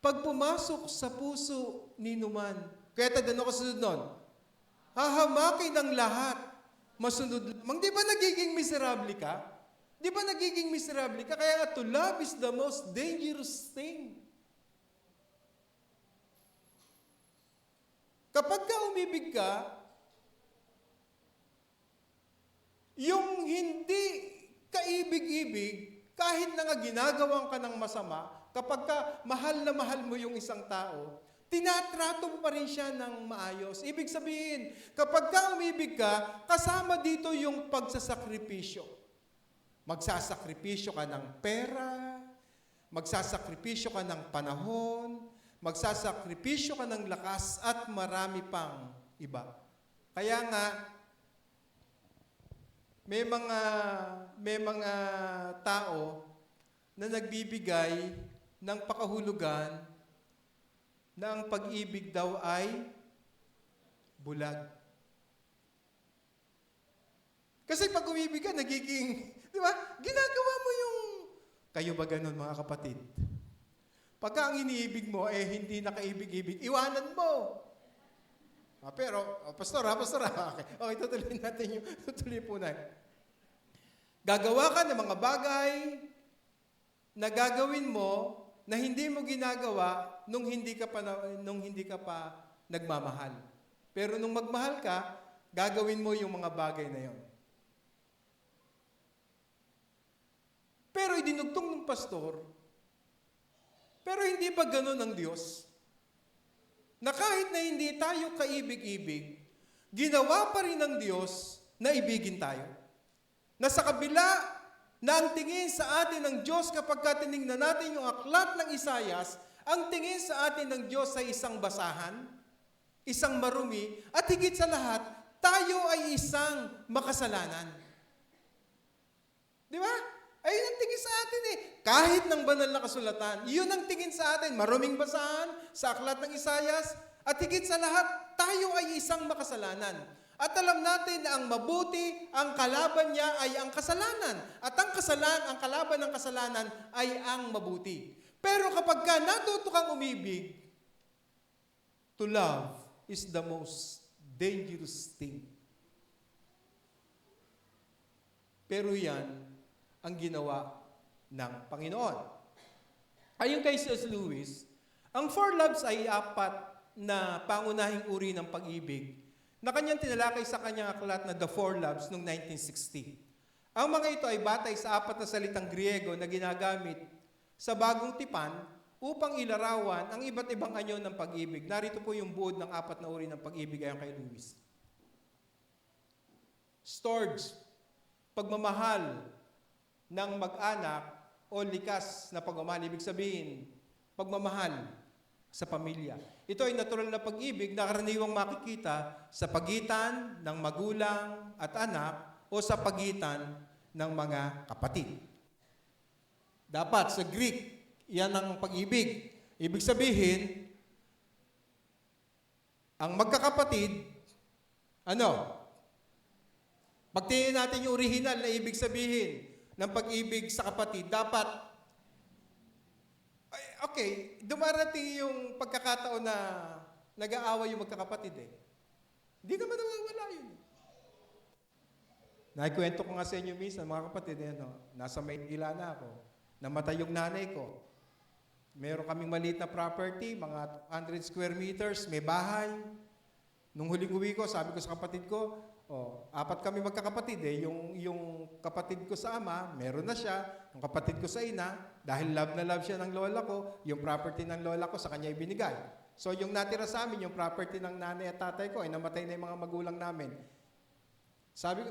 pag pumasok sa puso ni numan, kaya tadano kasunod nun, hahamakin ang lahat, masunod lamang. Di ba nagiging miserable ka? Di ba nagiging miserable ka? Kaya nga, to love is the most dangerous thing. Kapag ka umibig ka, yung hindi kaibig-ibig, kahit na nga ginagawan ka ng masama, kapag ka mahal na mahal mo yung isang tao, tinatrato mo pa rin siya ng maayos. Ibig sabihin, kapag ka umibig ka, kasama dito yung pagsasakripisyo. Magsasakripisyo ka ng pera, magsasakripisyo ka ng panahon, magsasakripisyo ka ng lakas at marami pang iba. Kaya nga, may mga tao na nagbibigay ng pakahulugan na ang pag-ibig daw ay bulag. Kasi pag umibig ka, nagiging, di ba? Ginagawa mo yung, kayo ba ganun mga kapatid? Pagka ang iniibig mo, hindi nakaibig-ibig, iwanan mo. Pero, pastor. Okay, tutuloy natin yung, tutuloy po na. Gagawa ka ng mga bagay na gagawin mo na hindi mo ginagawa nung hindi ka pa nagmamahal. Pero nung magmahal ka, gagawin mo yung mga bagay na yon. Pero idinugtong ng pastor, pero hindi ba ganun ang Diyos? Na kahit na hindi tayo kaibig-ibig, ginawa pa rin ng Diyos na ibigin tayo. Na sa kabila na ang tingin sa atin ng Diyos kapag tinignan natin yung aklat ng Isayas, ang tingin sa atin ng Diyos ay isang basahan, isang marumi, at higit sa lahat, tayo ay isang makasalanan. Di ba? Ayun ang tingin sa atin eh. Kahit ng banal na kasulatan, yun ang tingin sa atin. Maruming basahan sa aklat ng Isayas, at higit sa lahat, tayo ay isang makasalanan. At alam natin na ang mabuti, ang kalaban niya ay ang kasalanan. At ang kalaban ng kasalanan ay ang mabuti. Pero kapag ka natuto kang umibig, to love is the most dangerous thing. Pero yan ang ginawa ng Panginoon. Ayon kay C.S. Lewis, ang four loves ay apat na pangunahing uri ng pag-ibig na kanyang tinalakay sa kanyang aklat na The Four Loves noong 1960. Ang mga ito ay batay sa apat na salitang Griego na ginagamit sa bagong tipan upang ilarawan ang iba't ibang anyo ng pag-ibig. Narito po yung buod ng apat na uri ng pag-ibig ayon kay Lewis. Storge, pagmamahal ng mag-anak o likas na pagmamahal. Ibig sabihin, pagmamahal sa pamilya. Ito ay natural na pag-ibig na karaniwang makikita sa pagitan ng magulang at anak o sa pagitan ng mga kapatid. Dapat sa Greek, yan ang pag-ibig. Ibig sabihin, ang magkakapatid, pagtingin natin yung original na ibig sabihin ng pag-ibig sa kapatid, dapat, dumarating yung pagkakataon na nag-aaway yung magkakapatid eh. Hindi naman nawawala yun. Naikwento ko nga sa inyo minsan, mga kapatid, nasa Maynila na ako, namatay yung nanay ko. Meron kaming maliit na property, mga 100 square meters, may bahay. Nung huling uwi ko, sabi ko sa kapatid ko, apat kami magkakapatid eh. Yung kapatid ko sa ama, meron na siya. Yung kapatid ko sa ina, dahil love na love siya ng lola ko, yung property ng lola ko sa kanya ibinigay. So yung natira sa amin, yung property ng nanay at tatay ko, ay namatay na yung mga magulang namin. Sabi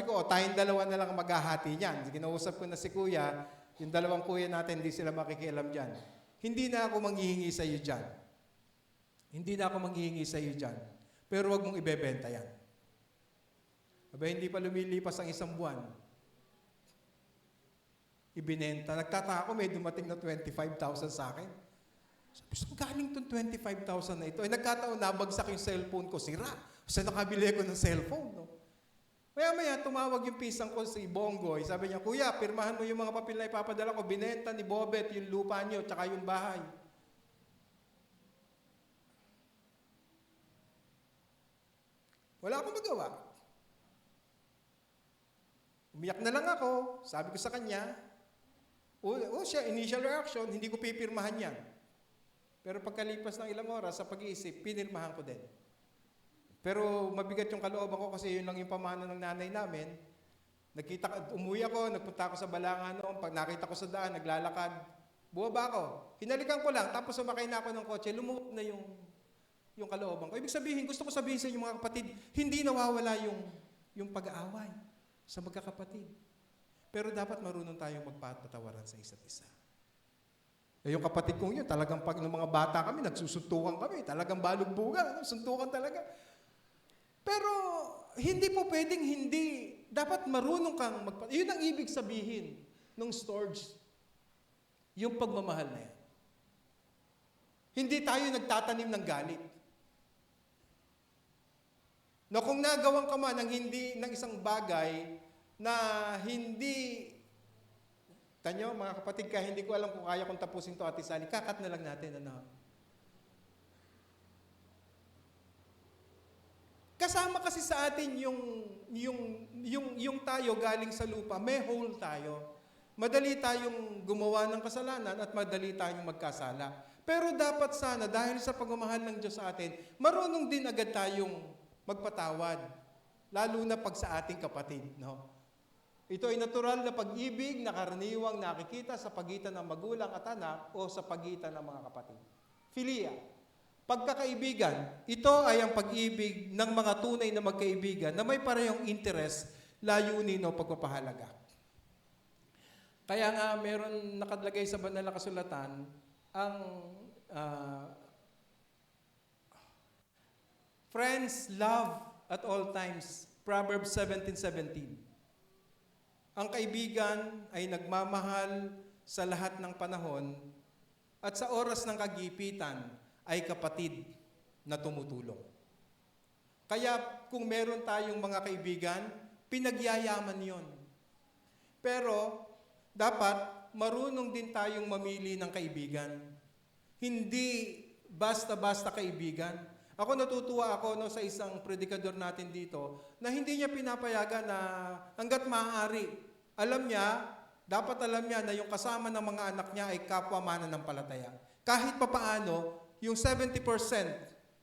ko, tayong dalawa na lang maghahati niyan. Kinausap ko na si kuya, yung dalawang kuya natin, hindi sila makikialam dyan. Hindi na ako manghihingi sa iyo dyan. Hindi na ako manghihingi sa iyo dyan. Pero wag mong ibebenta yan. Hindi pa lumilipas ang isang buwan. Ibinenta. Nagtataka ako, may dumating na 25,000 sa akin. Sabi ko, galing itong 25,000 na ito? Nagkataon, nabagsak yung cellphone ko, sira. Kasi nakabili ko ng cellphone. No? Maya-maya, tumawag yung pisang ko si Bongoy. Sabi niya, kuya, pirmahan mo yung mga papel na ipapadala ko. Binenta ni Bobet yung lupa niyo, tsaka yung bahay. Wala akong magawa. Umiyak na lang ako. Sabi ko sa kanya, siya, initial reaction, hindi ko pipirmahan yan. Pero pagkalipas ng ilang oras sa pag-iisip, pinirmahan ko din. Pero mabigat yung kalooban ko kasi yun lang yung pamana ng nanay namin. Umuwi ako, nagpunta ako sa Balangan noon. Pag nakita ko sa daan, naglalakad. Buwaba ako. Hinalikan ko lang, tapos sumakay na ako ng kotse, lumuwag na yung kalooban ko. Ibig sabihin, gusto ko sabihin sa inyo mga kapatid, hindi nawawala yung pag-aaway sa magkakapatid. Pero dapat marunong tayong magpatatawaran sa isa't isa. Yung kapatid kong yun, talagang pag ng mga bata kami, nagsusuntukan kami, talagang balugbugan, suntukan talaga. Pero hindi po pwedeng hindi. Dapat marunong kang yun ang ibig sabihin ng storge. Yung pagmamahal na yan. Hindi tayo nagtatanim ng galit. Na kung nagawan ka man ng isang bagay na hindi, tanyo mga kapatid, kaya hindi ko alam kung kaya kong tapusin to, Ate Sally, kakat na lang natin, ano? Kasama kasi sa atin yung tayo galing sa lupa, may hole tayo. Madali tayong gumawa ng kasalanan at madali tayong magkasala. Pero dapat sana, dahil sa pagmamahal ng Diyos sa atin, marunong din agad tayong magpatawad. Lalo na pag sa ating kapatid, no? Ito ay natural na pag-ibig na karaniwang nakikita sa pagitan ng magulang at anak o sa pagitan ng mga kapatid. Philia. Pagkakaibigan, ito ay ang pag-ibig ng mga tunay na magkaibigan na may parehong interest, layunin o pagpapahalaga. Kaya nga meron nakalagay sa banal na kasulatan ang friends love at all times, Proverbs 17:17. Ang kaibigan ay nagmamahal sa lahat ng panahon at sa oras ng kagipitan ay kapatid na tumutulong. Kaya kung meron tayong mga kaibigan, pinagyayaman yon. Pero dapat marunong din tayong mamili ng kaibigan. Hindi basta-basta kaibigan. Ako natutuwa ako sa isang predikador natin dito na hindi niya pinapayagan na hanggat maaari. Dapat alam niya na yung kasama ng mga anak niya ay kapwa mananampalataya. Kahit papaano, yung 70%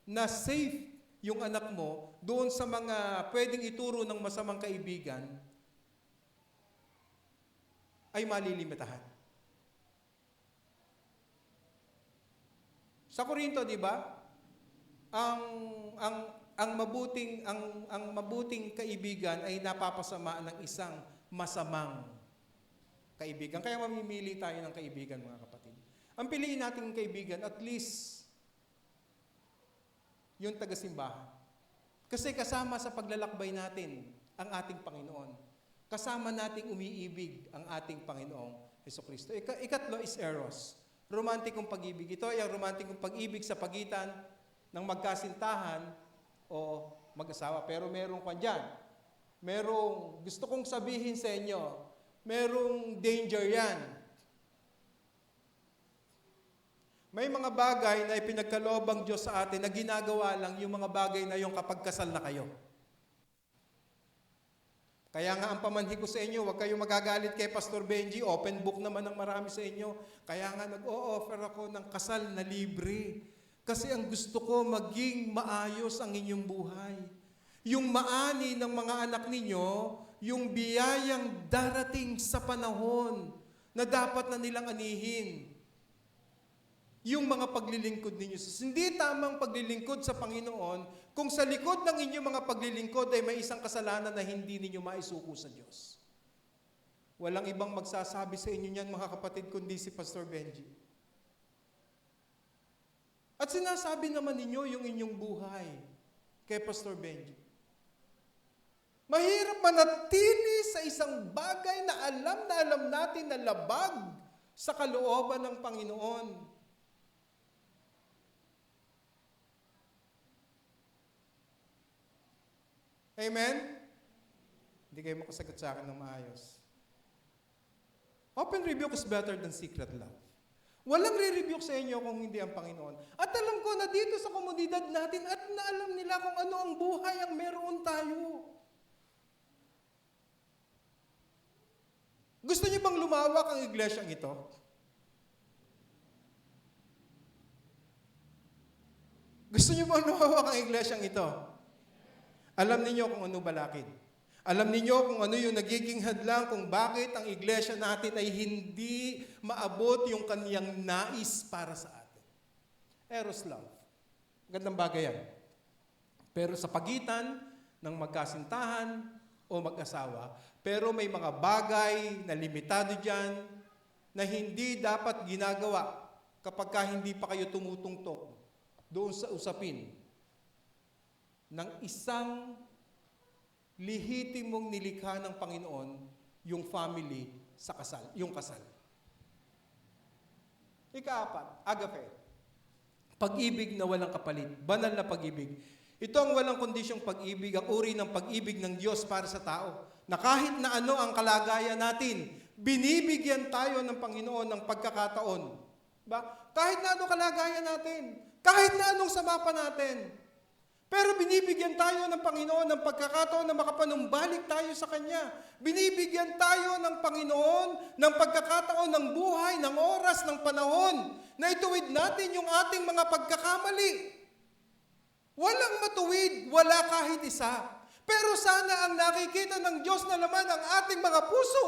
na safe yung anak mo doon sa mga pwedeng ituro ng masamang kaibigan ay malilimitahan. Sa Korinto, di ba? Ang mabuting kaibigan ay napapasama ng isang masamang kaibigan. Kaya mamimili tayo ng kaibigan, mga kapatid. Ang piliin nating kaibigan, at least yung taga-simbahan. Kasi kasama sa paglalakbay natin ang ating Panginoon. Kasama nating umiibig ang ating Panginoong Hesukristo. Ikatlo is eros. Romantikong pag-ibig. Ito ay ang romantikong pag-ibig sa pagitan ng magkasintahan o mag-asawa. Pero meron pa dyan. Gusto kong sabihin sa inyo, merong danger yan. May mga bagay na ipinagkaloob ang Diyos sa atin na ginagawa lang yung mga bagay na yung kapag kasal na kayo. Kaya nga ang pamanhi ko sa inyo, huwag kayong magagalit kay Pastor Benji, open book naman ng marami sa inyo. Kaya nga nag-o-offer ako ng kasal na libre. Kasi ang gusto ko maging maayos ang inyong buhay. Yung maani ng mga anak ninyo, yung biyayang darating sa panahon na dapat na nilang anihin. Yung mga paglilingkod ninyo. Hindi tamang paglilingkod sa Panginoon kung sa likod ng inyong mga paglilingkod ay may isang kasalanan na hindi ninyo maisuko sa Diyos. Walang ibang magsasabi sa inyo niyan, mga kapatid, kundi si Pastor Benji. At sinasabi naman ninyo yung inyong buhay kay Pastor Benji. Mahirap manatili sa isang bagay na alam natin na labag sa kalooban ng Panginoon. Amen? Hindi kayo makasagot sa akin ng maayos. Open rebuke is better than secret love. Walang re-rebuke sa inyo kung hindi ang Panginoon. At alam ko na dito sa komunidad natin at naalam nila kung ano ang buhay ang meron tayo. Gusto niyo bang lumawak ang iglesyang ito? Gusto niyo bang lumawak ang iglesyang ito? Alam niyo kung ano balakid. Alam ninyo kung ano yung nagiging hadlang kung bakit ang iglesia natin ay hindi maabot yung kaniyang nais para sa atin. Eros love. Gandang bagay yan. Pero sa pagitan ng magkasintahan o mag-asawa, pero may mga bagay na limitado dyan na hindi dapat ginagawa kapag ka hindi pa kayo tumutungtong doon sa usapin ng isang lihitimong nilikha ng Panginoon, yung family sa kasal, yung kasal. Ika-4, agape. Pag-ibig na walang kapalit, banal na pag-ibig. Ito ang walang kondisyong pag-ibig, ang uri ng pag-ibig ng Diyos para sa tao. Na kahit na ano ang kalagayan natin, binibigyan tayo ng Panginoon ng pagkakataon. Ba? Kahit na anong kalagayan natin, kahit na anong sama pa natin, pero binibigyan tayo ng Panginoon ng pagkakataon na makapanumbalik tayo sa Kanya. Binibigyan tayo ng Panginoon ng pagkakataon ng buhay, ng oras, ng panahon na ituwid natin yung ating mga pagkakamali. Walang matuwid, wala kahit isa. Pero sana ang nakikita ng Diyos na laman ang ating mga puso.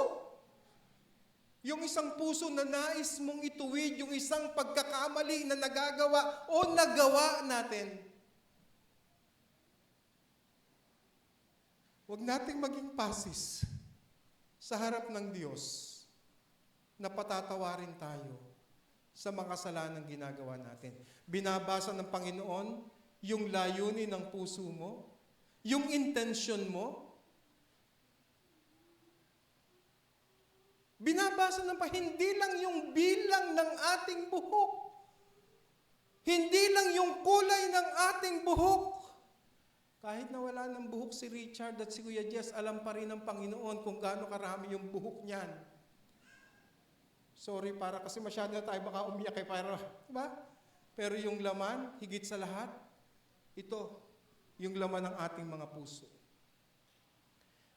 Yung isang puso na nais mong ituwid, yung isang pagkakamali na nagagawa o nagawa natin. Huwag nating maging pasis sa harap ng Diyos na patatawarin tayo sa mga kasalanang ginagawa natin. Binabasa ng Panginoon yung layunin ng puso mo, yung intensyon mo. Binabasa ng hindi lang yung bilang ng ating buhok, hindi lang yung kulay ng ating buhok. Kahit na wala ng buhok si Richard at si Kuya Jess, alam pa rin ng Panginoon kung gaano karami yung buhok niyan. Sorry, para kasi masyado na tayo baka umiyak para, diba? Pero yung laman, higit sa lahat, ito, yung laman ng ating mga puso.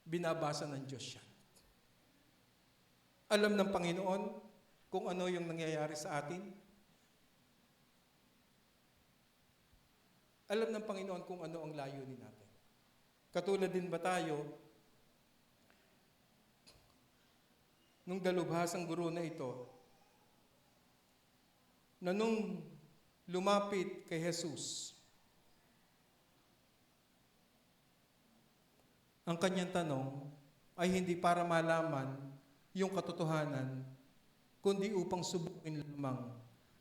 Binabasa ng Diyos yan. Alam ng Panginoon kung ano yung nangyayari sa atin. Alam ng Panginoon kung ano ang layunin natin. Katulad din ba tayo, nung dalubhasang guro na ito, na nung lumapit kay Jesus, ang kanyang tanong ay hindi para malaman yung katotohanan, kundi upang subukin lamang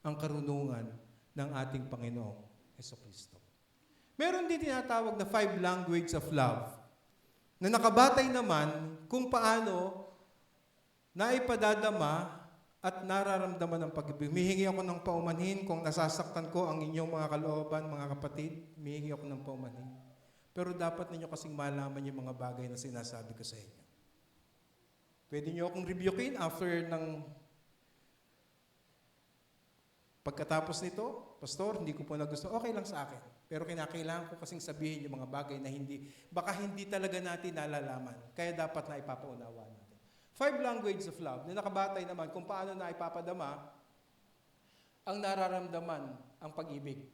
ang karunungan ng ating Panginoong Jesucristo. Meron din tinatawag na 5 language of love na nakabatay naman kung paano naipadadama at nararamdaman ng pag-ibig. Mihingi ako ng paumanhin kung nasasaktan ko ang inyong mga kalooban, mga kapatid. Mihingi ako ng paumanhin. Pero dapat ninyo kasing malaman yung mga bagay na sinasabi ko sa inyo. Pwede niyo akong rebukein after ng pagkatapos nito, Pastor, hindi ko po nagusto. Okay lang sa akin. Pero kinakailangan ko kasing sabihin yung mga bagay na baka hindi talaga natin nalalaman. Kaya dapat na ipapaunawa natin. 5 languages of love na nakabatay naman kung paano na ipapadama ang nararamdaman ang pag-ibig.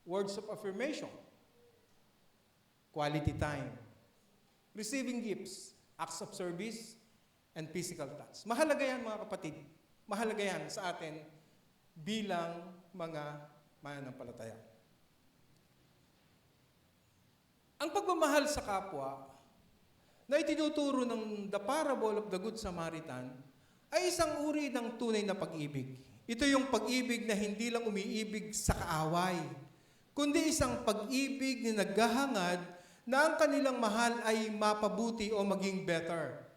Words of affirmation, quality time, receiving gifts, acts of service, and physical touch. Mahalaga yan mga kapatid. Mahalaga yan sa atin bilang mga mananampalataya. Ang pagmamahal sa kapwa na itinuturo ng The Parable of the Good Samaritan ay isang uri ng tunay na pag-ibig. Ito yung pag-ibig na hindi lang umiibig sa kaaway, kundi isang pag-ibig na naghahangad na ang kanilang mahal ay mapabuti o maging better.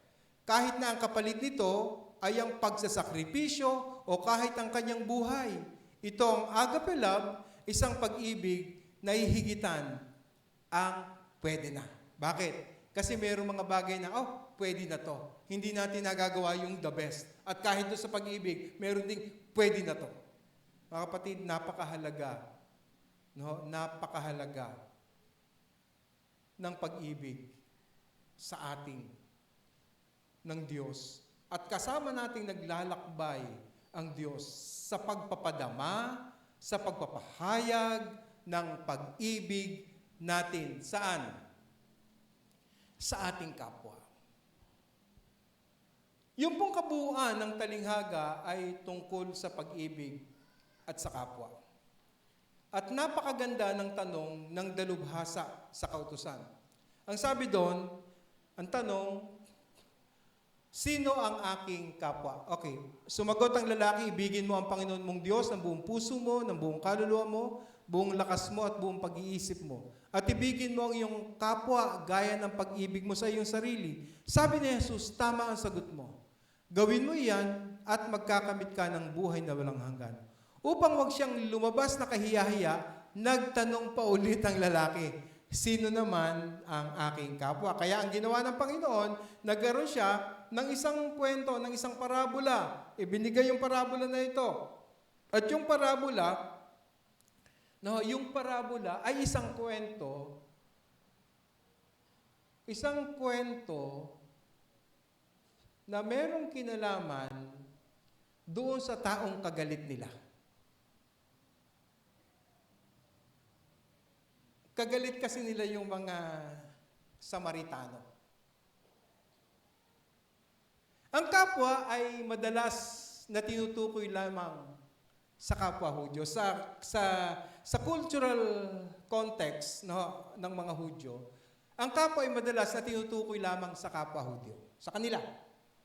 Kahit na ang kapalit nito ay ang pagsasakripisyo o kahit ang kanyang buhay. Ito ang agape love, isang pag-ibig na hihigitan ang pwede na. Bakit? Kasi mayroong mga bagay na, pwede na to. Hindi natin nagagawa yung the best. At kahit doon sa pag-ibig, mayroon ding pwede na to. Mga kapatid, napakahalaga. No? Napakahalaga ng pag-ibig sa ating ng Diyos. At kasama nating naglalakbay ang Diyos sa pagpapadama, sa pagpapahayag ng pag-ibig natin. Saan? sa ating kapwa. Yung pong kabuuan ng talinghaga ay tungkol sa pag-ibig at sa kapwa. At napakaganda ng tanong ng dalubhasa sa kautusan. Ang sabi doon, ang tanong, sino ang aking kapwa? Okay, sumagot ang lalaki, ibigin mo ang Panginoon mong Diyos ng buong puso mo, ng buong kaluluwa mo, buong lakas mo at buong pag-iisip mo. At ibigin mo ang iyong kapwa gaya ng pag-ibig mo sa iyong sarili. Sabi ni Jesus, tama ang sagot mo. Gawin mo iyan at magkakamit ka ng buhay na walang hanggan. Upang wag siyang lumabas na kahiya-hiya, nagtanong pa ulit ang lalaki, sino naman ang aking kapwa? Kaya ang ginawa ng Panginoon, nagkaroon siya ng isang kwento, ng isang parabola. Ibinigay yung parabola na ito. At yung parabola ay isang kwento na merong kinalaman doon sa taong kagalit nila. Kagalit kasi nila yung mga Samaritano. Ang kapwa ay madalas na tinutukoy lamang sa kapwa Hudyo. Sa cultural context ng mga Hudyo, ang kapwa ay madalas na tinutukoy lamang sa kapwa Hudyo. Sa kanila.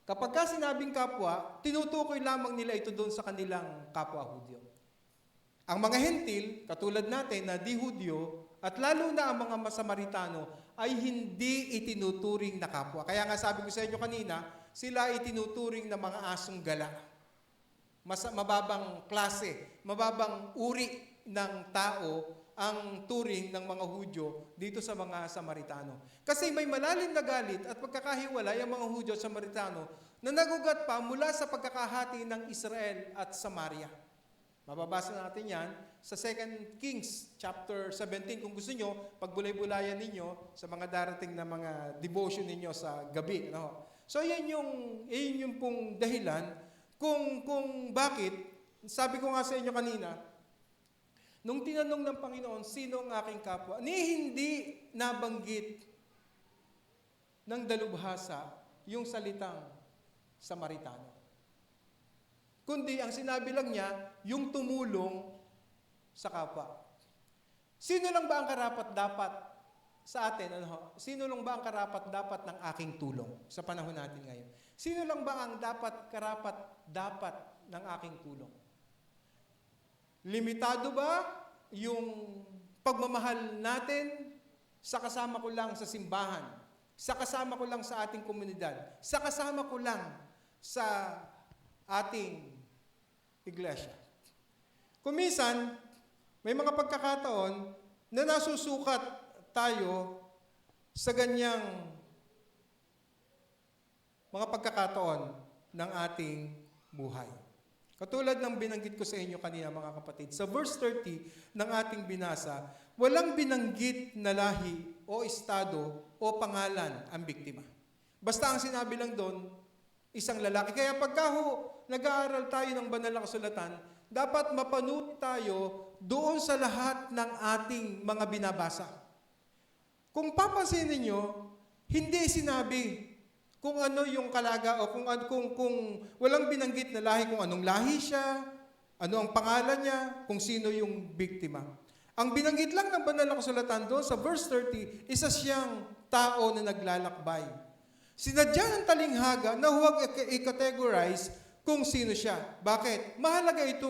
Kapag ka sinabing kapwa, tinutukoy lamang nila ito doon sa kanilang kapwa Hudyo. Ang mga Hentil, katulad natin na di Hudyo, at lalo na ang mga Samaritano, ay hindi itinuturing na kapwa. Kaya nga sabi ko sa inyo kanina, sila itinuturing na mga asong gala. Mababang klase, mababang uri ng tao ang turing ng mga Hudyo dito sa mga Samaritano. Kasi may malalim na galit at pagkakahiwalay ang mga Hudyo at Samaritano na nagugat pa mula sa pagkakahati ng Israel at Samaria. Mababasa natin yan sa 2 Kings chapter 17. Kung gusto nyo, pagbulay-bulayan ninyo sa mga darating na mga devotion ninyo sa gabi. No? So yan yung pong dahilan kung bakit, sabi ko nga sa inyo kanina, nung tinanong ng Panginoon, sino ang aking kapwa? Hindi nabanggit ng dalubhasa yung salitang Samaritano. Kundi ang sinabi lang niya, yung tumulong sa kapwa. Sino lang ba ang karapat-dapat sa atin? Sino lang ba ang karapat-dapat ng aking tulong sa panahon natin ngayon? Sino lang ba ang karapat-dapat ng aking tulong? Limitado ba yung pagmamahal natin sa kasama ko lang sa simbahan, sa kasama ko lang sa ating komunidad, sa kasama ko lang sa ating iglesia? Kung minsan, may mga pagkakataon na nasusukat tayo sa ganyang mga pagkakataon ng ating buhay. Katulad ng binanggit ko sa inyo kanina mga kapatid, sa verse 30 ng ating binasa, walang binanggit na lahi o estado o pangalan ang biktima. Basta ang sinabi lang doon, isang lalaki. Kaya pagka nag-aaral tayo ng banal na kasulatan, dapat mapanuri tayo doon sa lahat ng ating mga binabasa. Kung papansin ninyo, hindi sinabi kung ano yung kalaga o kung walang binanggit na lahi, kung anong lahi siya, ano ang pangalan niya, kung sino yung biktima. Ang binanggit lang ng banal na kasulatan doon sa verse 30, isa siyang tao na naglalakbay. Sinadya ng talinghaga na huwag i-categorize kung sino siya. Bakit? Mahalaga ito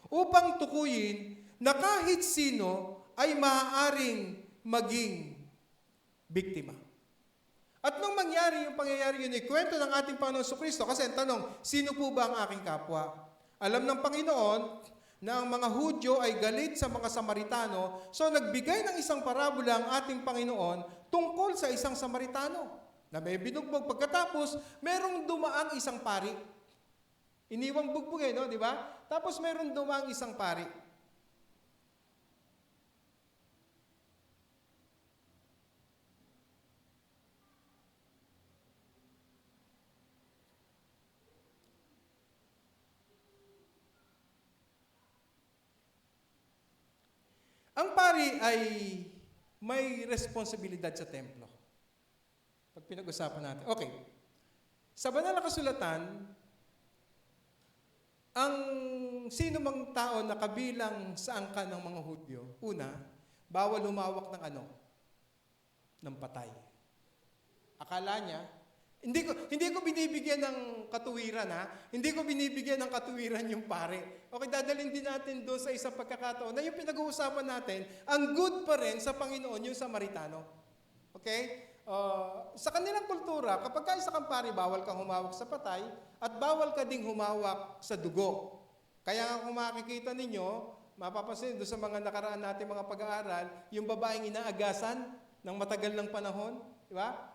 upang tukuyin na kahit sino ay maaaring maging biktima. At nung mangyari yung pangyayari yun, ikwento ng ating Panginoon Kristo, kasi ang tanong, sino po ba ang aking kapwa? Alam ng Panginoon na ang mga Hudyo ay galit sa mga Samaritano, so nagbigay ng isang parabola ang ating Panginoon tungkol sa isang Samaritano na may binugbog. Pagkatapos, merong dumaang isang pari. Iniwang bugbog no? Di ba? Tapos merong dumaang isang pari. Ang pari ay may responsibilidad sa templo. Pag pinag-usapan natin. Okay. Sa banal na kasulatan, ang sino mang tao na kabilang sa angkan ng mga Hudyo, una, bawal humawak ng ano? Ng patay. Akala niya, hindi ko binibigyan ng katuwiran, ha? Hindi ko binibigyan ng katuwiran yung pare. Okay, dadalhin din natin doon sa isang pagkakataon na yung pinag-uusapan natin, ang good pa rin sa Panginoon yung Samaritano. Okay? Sa kanilang kultura, kapag ka isa kang pare, bawal kang humawak sa patay at bawal ka ding humawak sa dugo. Kaya nga kung makikita ninyo, mapapansin doon sa mga nakaraan natin mga pag-aaral, yung babaeng inaagasan ng matagal ng panahon, di ba?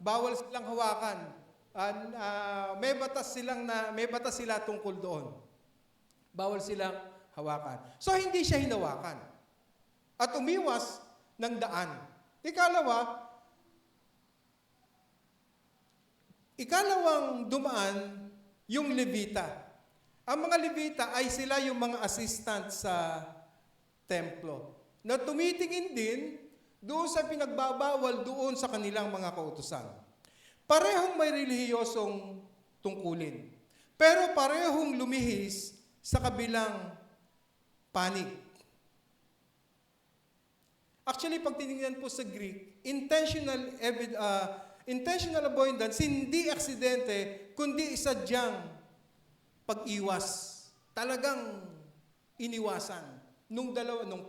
Bawal silang hawakan. May batas sila tungkol doon. Bawal silang hawakan. So hindi siya hinawakan. At umiwas ng daan. Ikalawang dumaan yung Levita. Ang mga Levita ay sila yung mga assistant sa templo na tumitingin din doon sa pinagbabawal doon sa kanilang mga kautusan. Parehong may relihiyosong tungkulin. Pero parehong lumihis sa kabilang panig. Actually, pag tinignan po sa Greek, intentional avoidance, hindi aksidente, kundi sadyang pag-iwas. Talagang iniwasan. Nung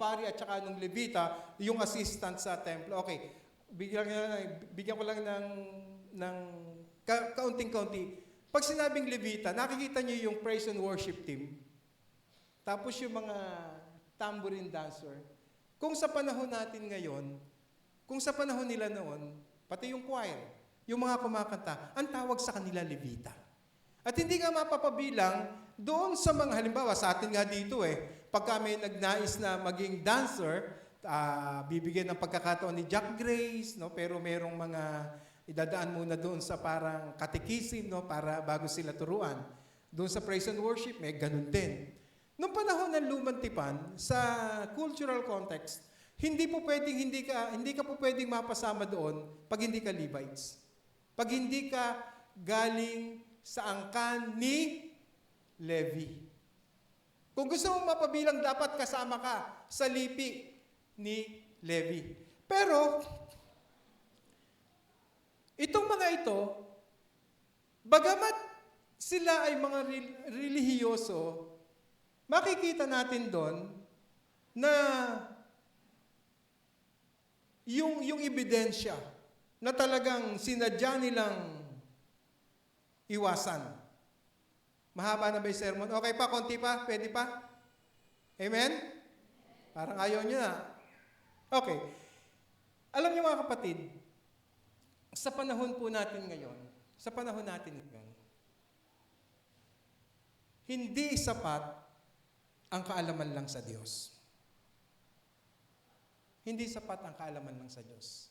pari at saka nung Levita, yung assistant sa templo. Okay, bigyan ko lang ng kaunting-kaunti. Pag sinabing Levita, nakikita niyo yung praise and worship team. Tapos yung mga tambourine dancer. Kung sa panahon natin ngayon, kung sa panahon nila noon, pati yung choir, yung mga kumakanta, ang tawag sa kanila Levita. At hindi nga mapapabilang doon sa mga, halimbawa sa atin nga dito pag kami nagnais na maging dancer, bibigyan ng pagkakataon ni Jack Grace, no? Pero merong mga idadaan muna doon sa parang katekisim, no? Para bago sila turuan. Doon sa praise and worship, may ganun din. Noong panahon ng lumang tipan, sa cultural context, hindi ka po pwedeng mapasama doon pag hindi ka Levites. Pag hindi ka galing sa angkan ni Levi. Kung gusto mong mapabilang, dapat kasama ka sa lipi ni Levi. Pero, itong mga ito, bagamat sila ay mga relihiyoso, makikita natin doon na yung ebidensya na talagang sinadya nilang iwasan. Mahaba na ba yung sermon? Okay pa, konti pa? Pwede pa? Amen? Parang ayaw nyo na. Okay. Alam niyo mga kapatid, sa panahon po natin ngayon, hindi sapat ang kaalaman lang sa Diyos. Hindi sapat ang kaalaman lang sa Diyos.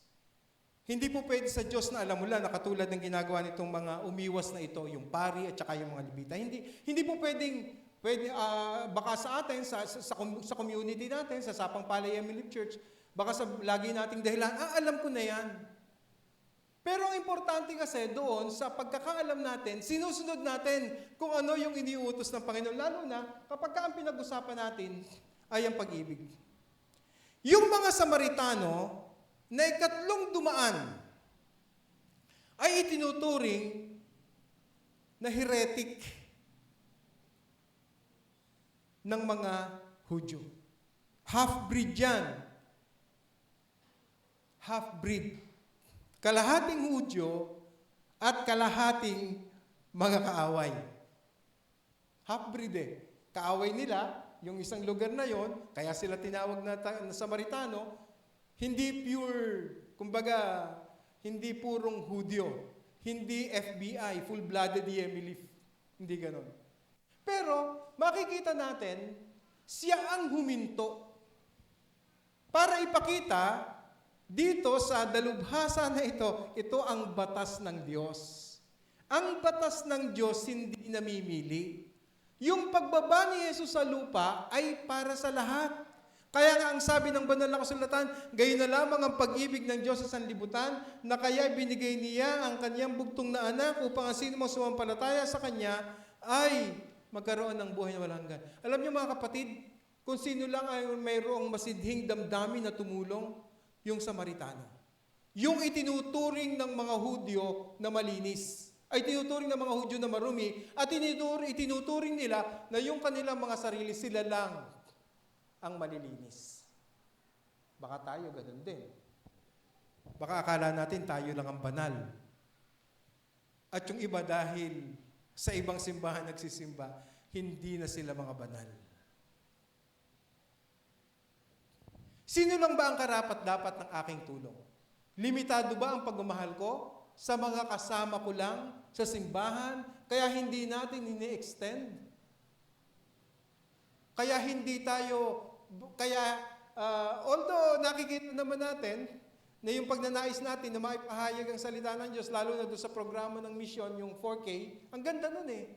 Hindi po pwede sa Diyos na alam mo lang na katulad ng ginagawa nitong mga umiwas na ito, yung pari at saka yung mga Levita. Hindi po baka sa atin, sa community natin, sa Sapang Palay Emily Church, baka sa lagi nating dahilan, alam ko na yan. Pero ang importante kasi doon, sa pagkakaalam natin, sinusunod natin kung ano yung iniuutos ng Panginoon. Lalo na kapag ang pinag-usapan natin ay ang pag-ibig. Yung mga Samaritano na ikatlong dumaan ay itinuturing na heretic ng mga Hudyo. Half-breed yan. Half-breed. Kalahating Hudyo at kalahating mga kaaway. Half-breed Kaaway nila, yung isang lugar na yon, kaya sila tinawag na Samaritano, hindi pure, kumbaga, hindi purong Hudyo, hindi FBI, full-blooded Yemilif. Hindi ganon. Pero, makikita natin, siya ang huminto para ipakita dito sa dalubhasa na ito ang batas ng Diyos. Ang batas ng Diyos hindi namimili. Yung pagbaba ni Jesus sa lupa ay para sa lahat. Kaya nga ang sabi ng banal na kasulatan, gayon na lamang ang pag-ibig ng Diyos sa sanlibutan, na kaya binigay niya ang kanyang bugtong na anak upang ang sino mang sumampalataya sa kanya ay magkaroon ng buhay na walang hanggan. Alam niyo mga kapatid, kung sino lang ay mayroong masidhing damdamin na tumulong, yung Samaritano. Yung itinuturing ng mga Hudyo na malinis, ay tinuturing ng mga Hudyo na marumi, at itinuturing nila na yung kanilang mga sarili sila lang ang malilinis. Baka tayo ganun din. Baka akala natin tayo lang ang banal. At yung iba dahil sa ibang simbahan nagsisimba, hindi na sila mga banal. Sino lang ba ang karapat-dapat ng aking tulong? Limitado ba ang pagmamahal ko sa mga kasama ko lang sa simbahan, kaya hindi natin ini-extend? Kaya hindi tayo, although nakikita naman natin na yung pagnanais natin na maipahayag ang salita ng Diyos, lalo na doon sa programa ng misyon, yung 4K, ang ganda nun eh.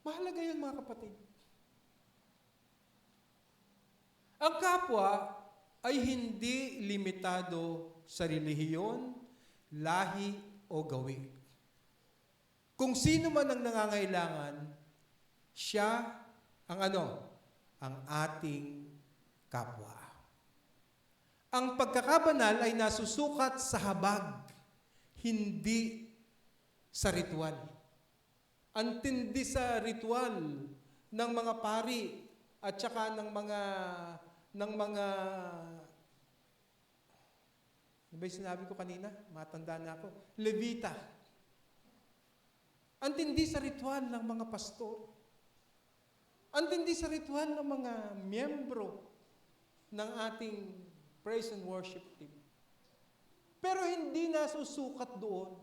Mahalaga yun mga kapatid. Ang kapwa ay hindi limitado sa relihiyon, lahi o gawi. Kung sino man ang nangangailangan, siya ang ang ating kapwa. Ang pagkakabanal ay nasusukat sa habag, hindi sa ritual. Ang tindi sa ritual ng mga pari at saka ng mga ano ba yung sinabi ko kanina? Matanda na ako. Levita. Ang tindi sa ritual ng mga pastor. Ang tindi sa ritual ng mga miyembro ng ating praise and worship team. Pero hindi nasusukat doon.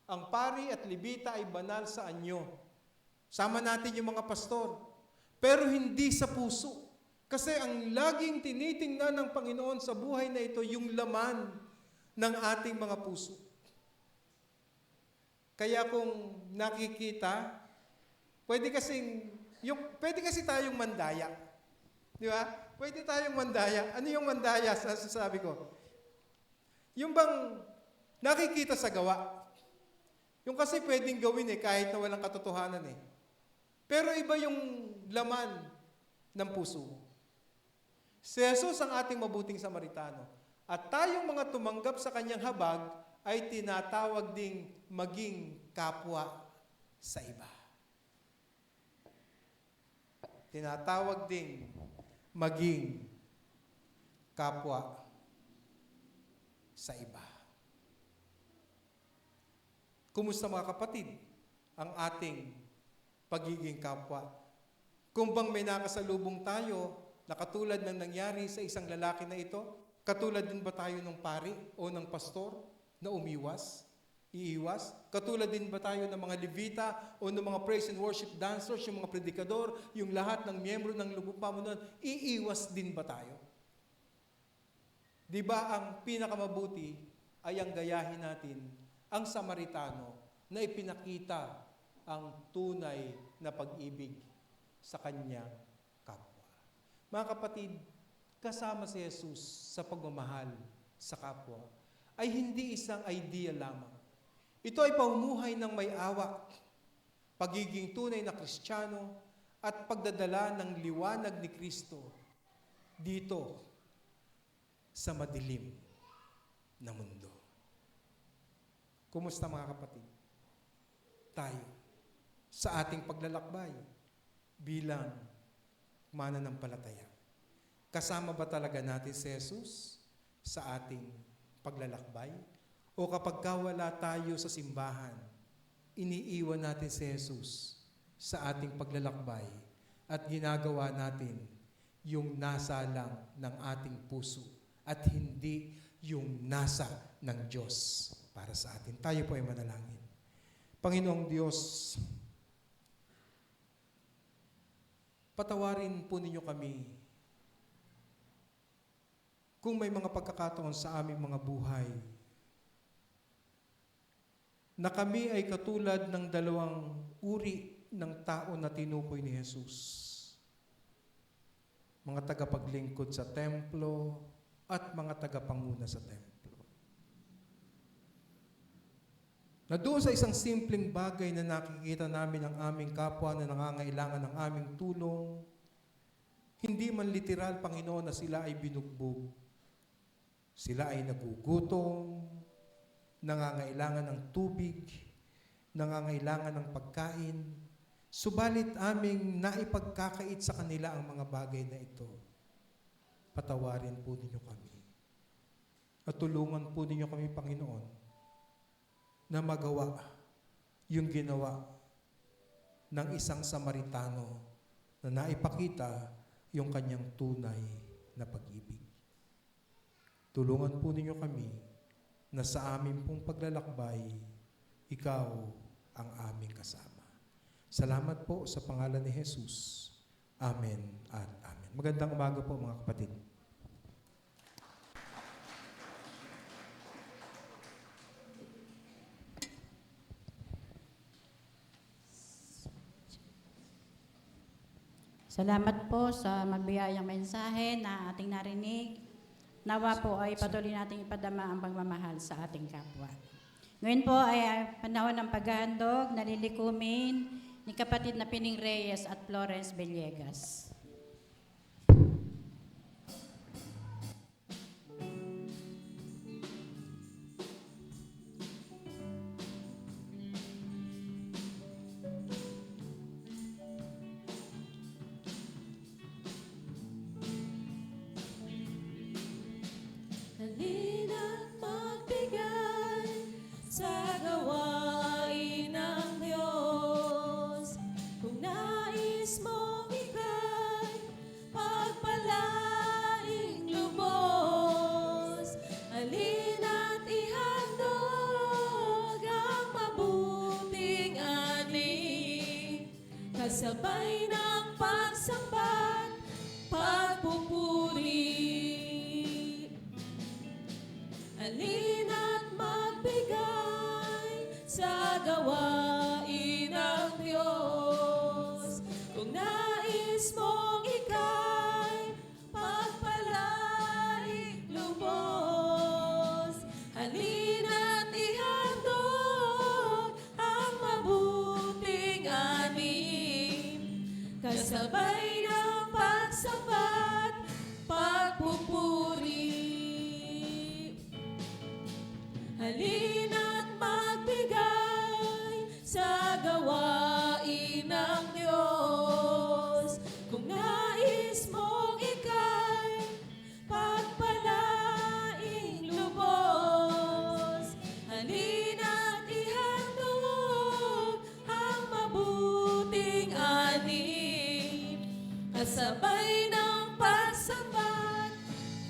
Ang pari at levita ay banal sa anyo. Sama natin yung mga pastor. Pero hindi sa puso. Kasi ang laging tinitingnan ng Panginoon sa buhay na ito, yung laman ng ating mga puso. Kaya kung nakikita, pwede kasi tayong mandaya. Di ba? Pwede tayong mandaya. Ano yung mandaya? Sasabi ko. Yung bang nakikita sa gawa. Yung kasi pwedeng gawin kahit na walang katotohanan Pero iba yung laman ng puso mo. Si Jesus ang ating mabuting Samaritano. At tayong mga tumanggap sa kanyang habag ay tinatawag ding maging kapwa sa iba. Tinatawag ding maging kapwa sa iba. Kumusta mga kapatid ang ating pagiging kapwa? Kung bang may nakasalubong tayo na katulad ng nangyari sa isang lalaki na ito, katulad din ba tayo ng pari o ng pastor na iiwas? Katulad din ba tayo ng mga levita o ng mga praise and worship dancers, yung mga predikador, yung lahat ng miyembro ng lubong pamunuan, iiwas din ba tayo? Di ba ang pinakamabuti ay ang gayahin natin ang Samaritano na ipinakita ang tunay na pag-ibig sa kanyang kapwa. Mga kapatid, kasama si Jesus sa pagmamahal sa kapwa ay hindi isang idea lamang. Ito ay pamumuhay ng may awa, pagiging tunay na Kristiyano at pagdadala ng liwanag ni Kristo dito sa madilim na mundo. Kumusta mga kapatid? Tayo sa ating paglalakbay bilang mananampalataya. Kasama ba talaga natin si Jesus sa ating paglalakbay? O kapag wala tayo sa simbahan, iniiwan natin si Jesus sa ating paglalakbay at ginagawa natin yung nasa lang ng ating puso at hindi yung nasa ng Diyos para sa atin. Tayo po ay manalangin. Panginoong Diyos, patawarin po ninyo kami kung may mga pagkakataon sa aming mga buhay na kami ay katulad ng dalawang uri ng tao na tinukoy ni Jesus. mga tagapaglingkod sa templo, at mga tagapanguna sa templo. Na doon sa isang simpleng bagay na nakikita namin ang aming kapwa na nangangailangan ng aming tulong, hindi man literal, Panginoon, na sila ay binugbog. Sila ay nagugutom, nangangailangan ng tubig, nangangailangan ng pagkain, subalit aming naipagkakait sa kanila ang mga bagay na ito. Patawarin po ninyo kami. At tulungan po ninyo kami, Panginoon, na magawa yung ginawa ng isang Samaritano na naipakita yung kanyang tunay na pag-ibig. Tulungan po ninyo kami na sa aming pong paglalakbay, ikaw ang aming kasama. Salamat po sa pangalan ni Jesus. Amen at amen. Magandang umaga po mga kapatid. Salamat po sa magbiyayang mensahe na ating narinig. Nawa po ay patuloy nating ipadama ang pagmamahal sa ating kapwa. Ngayon po ay panahon ng paghahandog, nalilikumin ni kapatid na Pining Reyes at Florence Villegas. Halina't magbigay sa gawain ng Diyos. Kung nais mong ika'y pagpalaing lubos, halina't ihandog ang mabuting ani, kasabay ng pagsambat, pagpupuri. Halina't magbigay sa gawain ng Diyos. Kung nais mong ika'y pagpalaing lubos, halina't ihandog ang mabuting ani, kasabay ng pagsambat, pagpupuri. Halina't magbigay sa gawain ng Diyos. Kung nais mong ika'y pagpalaing lubos, halina't ihandog ang mabuting ani, kasabay ng pagsambat,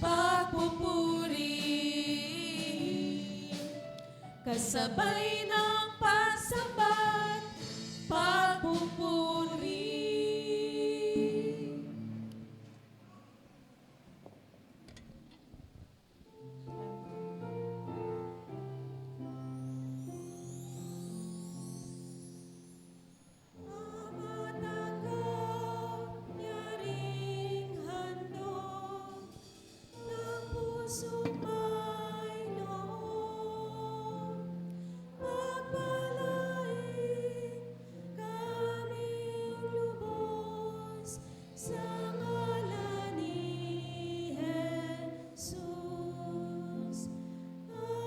pagpupuri. Kasabay ng pagsambat, pagpupuri. Matanggap niya ring handog ng pusong may noon. Pagpalain kaming lubos sa ngalan ni Jesus. Amen.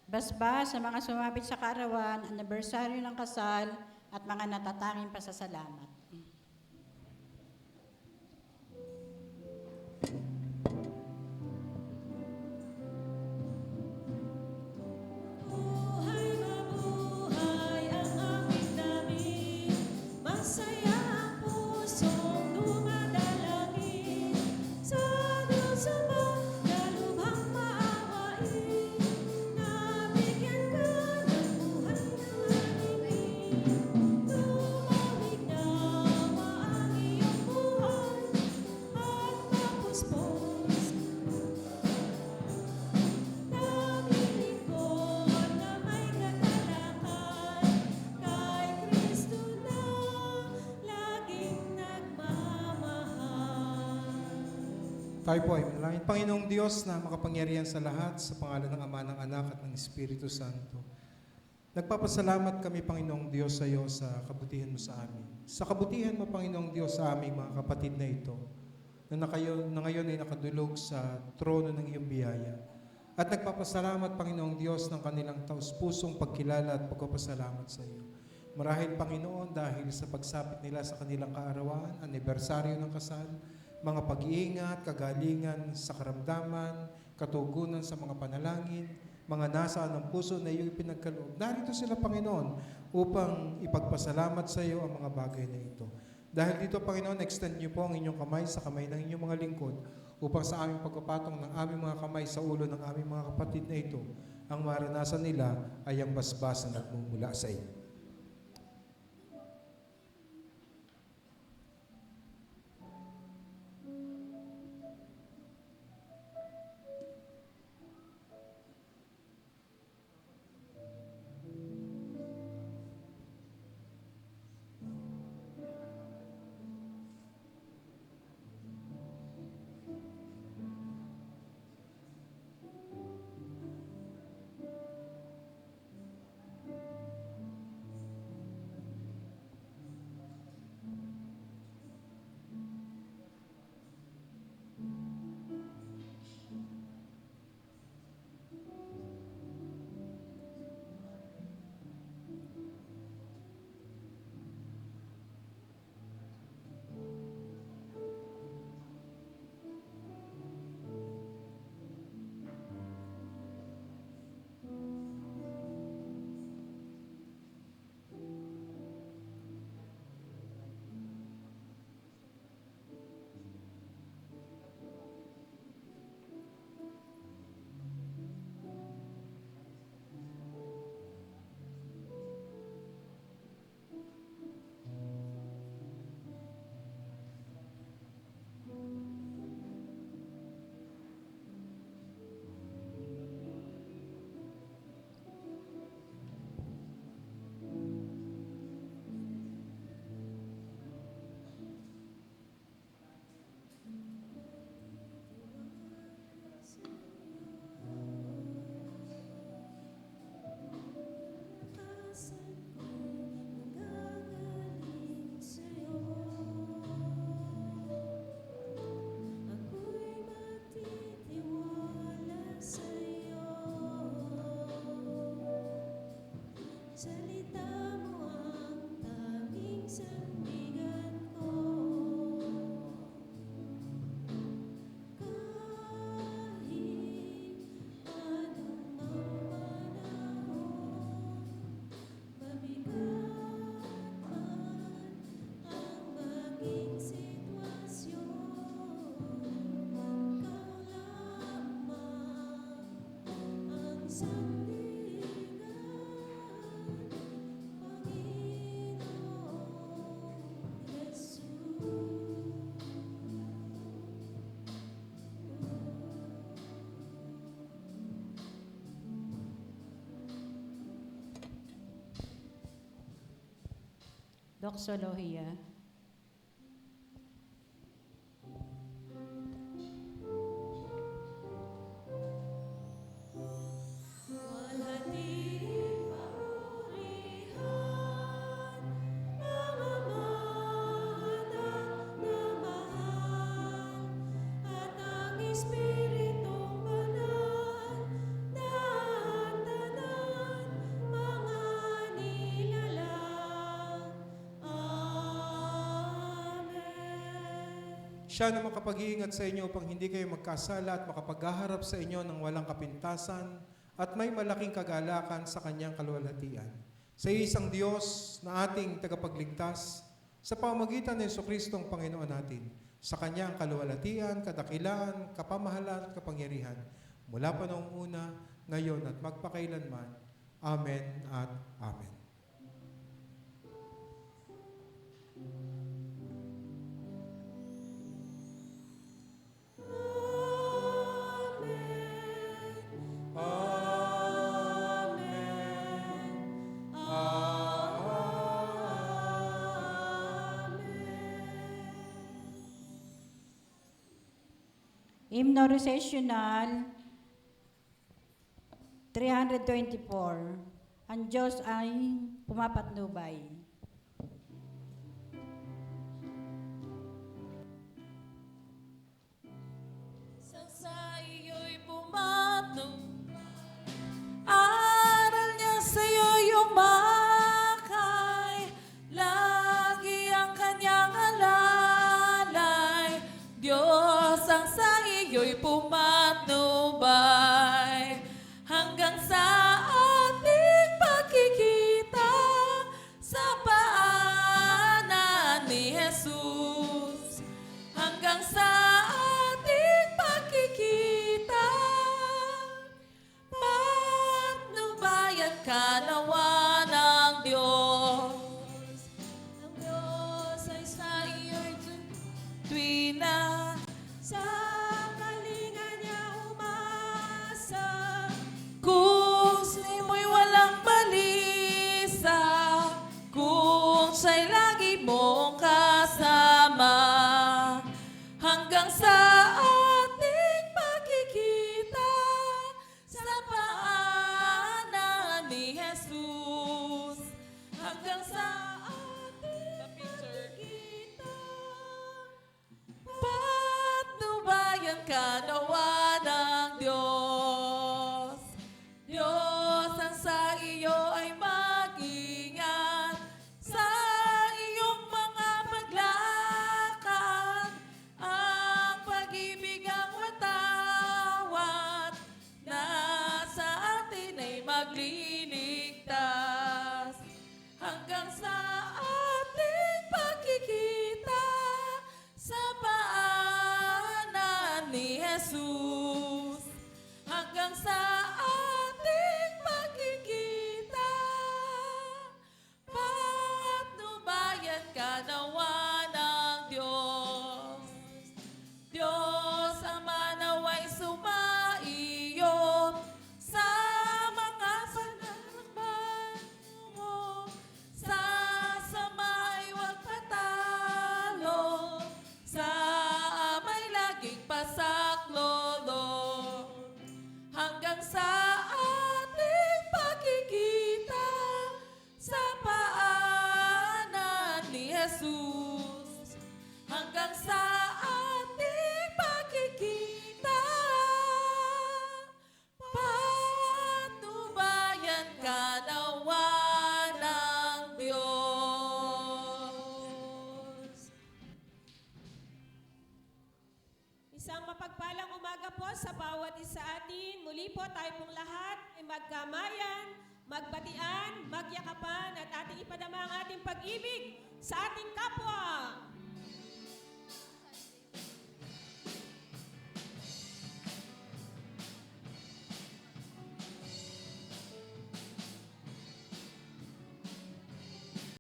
Basbas sa mga sumapit sa kaarawan, anibersaryo ng kasal at mga natatanging pasasalamat. Buhay mabuhay ang aming damig, masaya ang pusong dumadalangin sa Diyos Ama na lubhang maawain. Nabigyan ka ng buhay ng aming Tayo po ay manalangin. Panginoong Diyos na makapangyarihan sa lahat, sa pangalan ng Ama, ng Anak at ng Espiritu Santo. Nagpapasalamat kami, Panginoong Diyos, sa iyo sa kabutihan mo sa amin. Sa kabutihan mo, Panginoong Diyos, sa aming mga kapatid na ito, na ngayon ay nakadulog sa trono ng iyong biyaya. At nagpapasalamat, Panginoong Diyos, ng kanilang taus-pusong pagkilala at pagpapasalamat sa iyo. Marahil, Panginoon, dahil sa pagsapit nila sa kanilang kaarawan, anibersaryo ng kasal, mga pag-iingat, kagalingan sa karamdaman, katugunan sa mga panalangin, mga nasaan ng puso na iyong ipinagkaloob. Narito sila, Panginoon, upang ipagpasalamat sa iyo ang mga bagay na ito. Dahil dito, Panginoon, extend niyo po ang inyong kamay sa kamay ng inyong mga lingkod upang sa aming pagpapatong ng aming mga kamay sa ulo ng aming mga kapatid na ito, ang maranasan nila ay ang basbas na nagmumula sa iyo. Doxologia. Siya na makapag-iingat sa inyo upang hindi kayo magkasala at makapaghaharap sa inyo ng walang kapintasan at may malaking kagalakan sa kanyang kaluwalhatian. Sa isang Diyos na ating tagapagligtas, sa pamamagitan ng Jesucristong Panginoon natin, sa kanyang kaluwalhatian, kadakilaan, kapamahalan at kapangyarihan, mula pa noong una, ngayon at magpakailanman. Amen at Amen. Hymno Recessional 324. Ang Diyos ay pumapatnubay. Sa iyo'y pumatnubay, aral niya sa'yo'y umakay, lagi ang kanyang alalay. Diyos ang sa iyo'y pumatnubay, hanggang sa ating pagkikita sa paanan ni Jesus. Hanggang sa ating pagkikita, patnubayan ka nawa ng Diyos. Ang Diyos ay sa iyo'y tuwina, sa kalinga niya umasa. Kung sa'yo'y walang balisa, kung siya'y lagi mong kasama, hanggang sa ating pagkikita sa paanan ni Jesus. Hanggang sa ating pagkikita, patnubayan ka nawa ng Diyos. Diyos ang sa iyo ay mag-ingat sa iyong mga paglakad. Ang pag-ibig ang watawat na sa atin ay magliligtas. Hanggang sa ating pagkikita sa paanan ni Jesus. Hanggang sa ating pagkikita, patnubayan ka nawa ng Diyos. Diyos Ama nawa'y sumaiyo sa mga panalakban mo. Sa sama'y huwag patalo, sa ama'y laging pasaklolo. Hanggang sa ating pagkikita sa paanan ni Jesus. Hanggang sa ating pagkikita, patnubayan ka nawa ng Diyos. Isang mapagpalang umaga po sa bawat isa atin. Muli po tayo pong lahat ay magkamayan, magbatian, magyakapan at ating ipadama ang ating pag-ibig sa ating kapwa.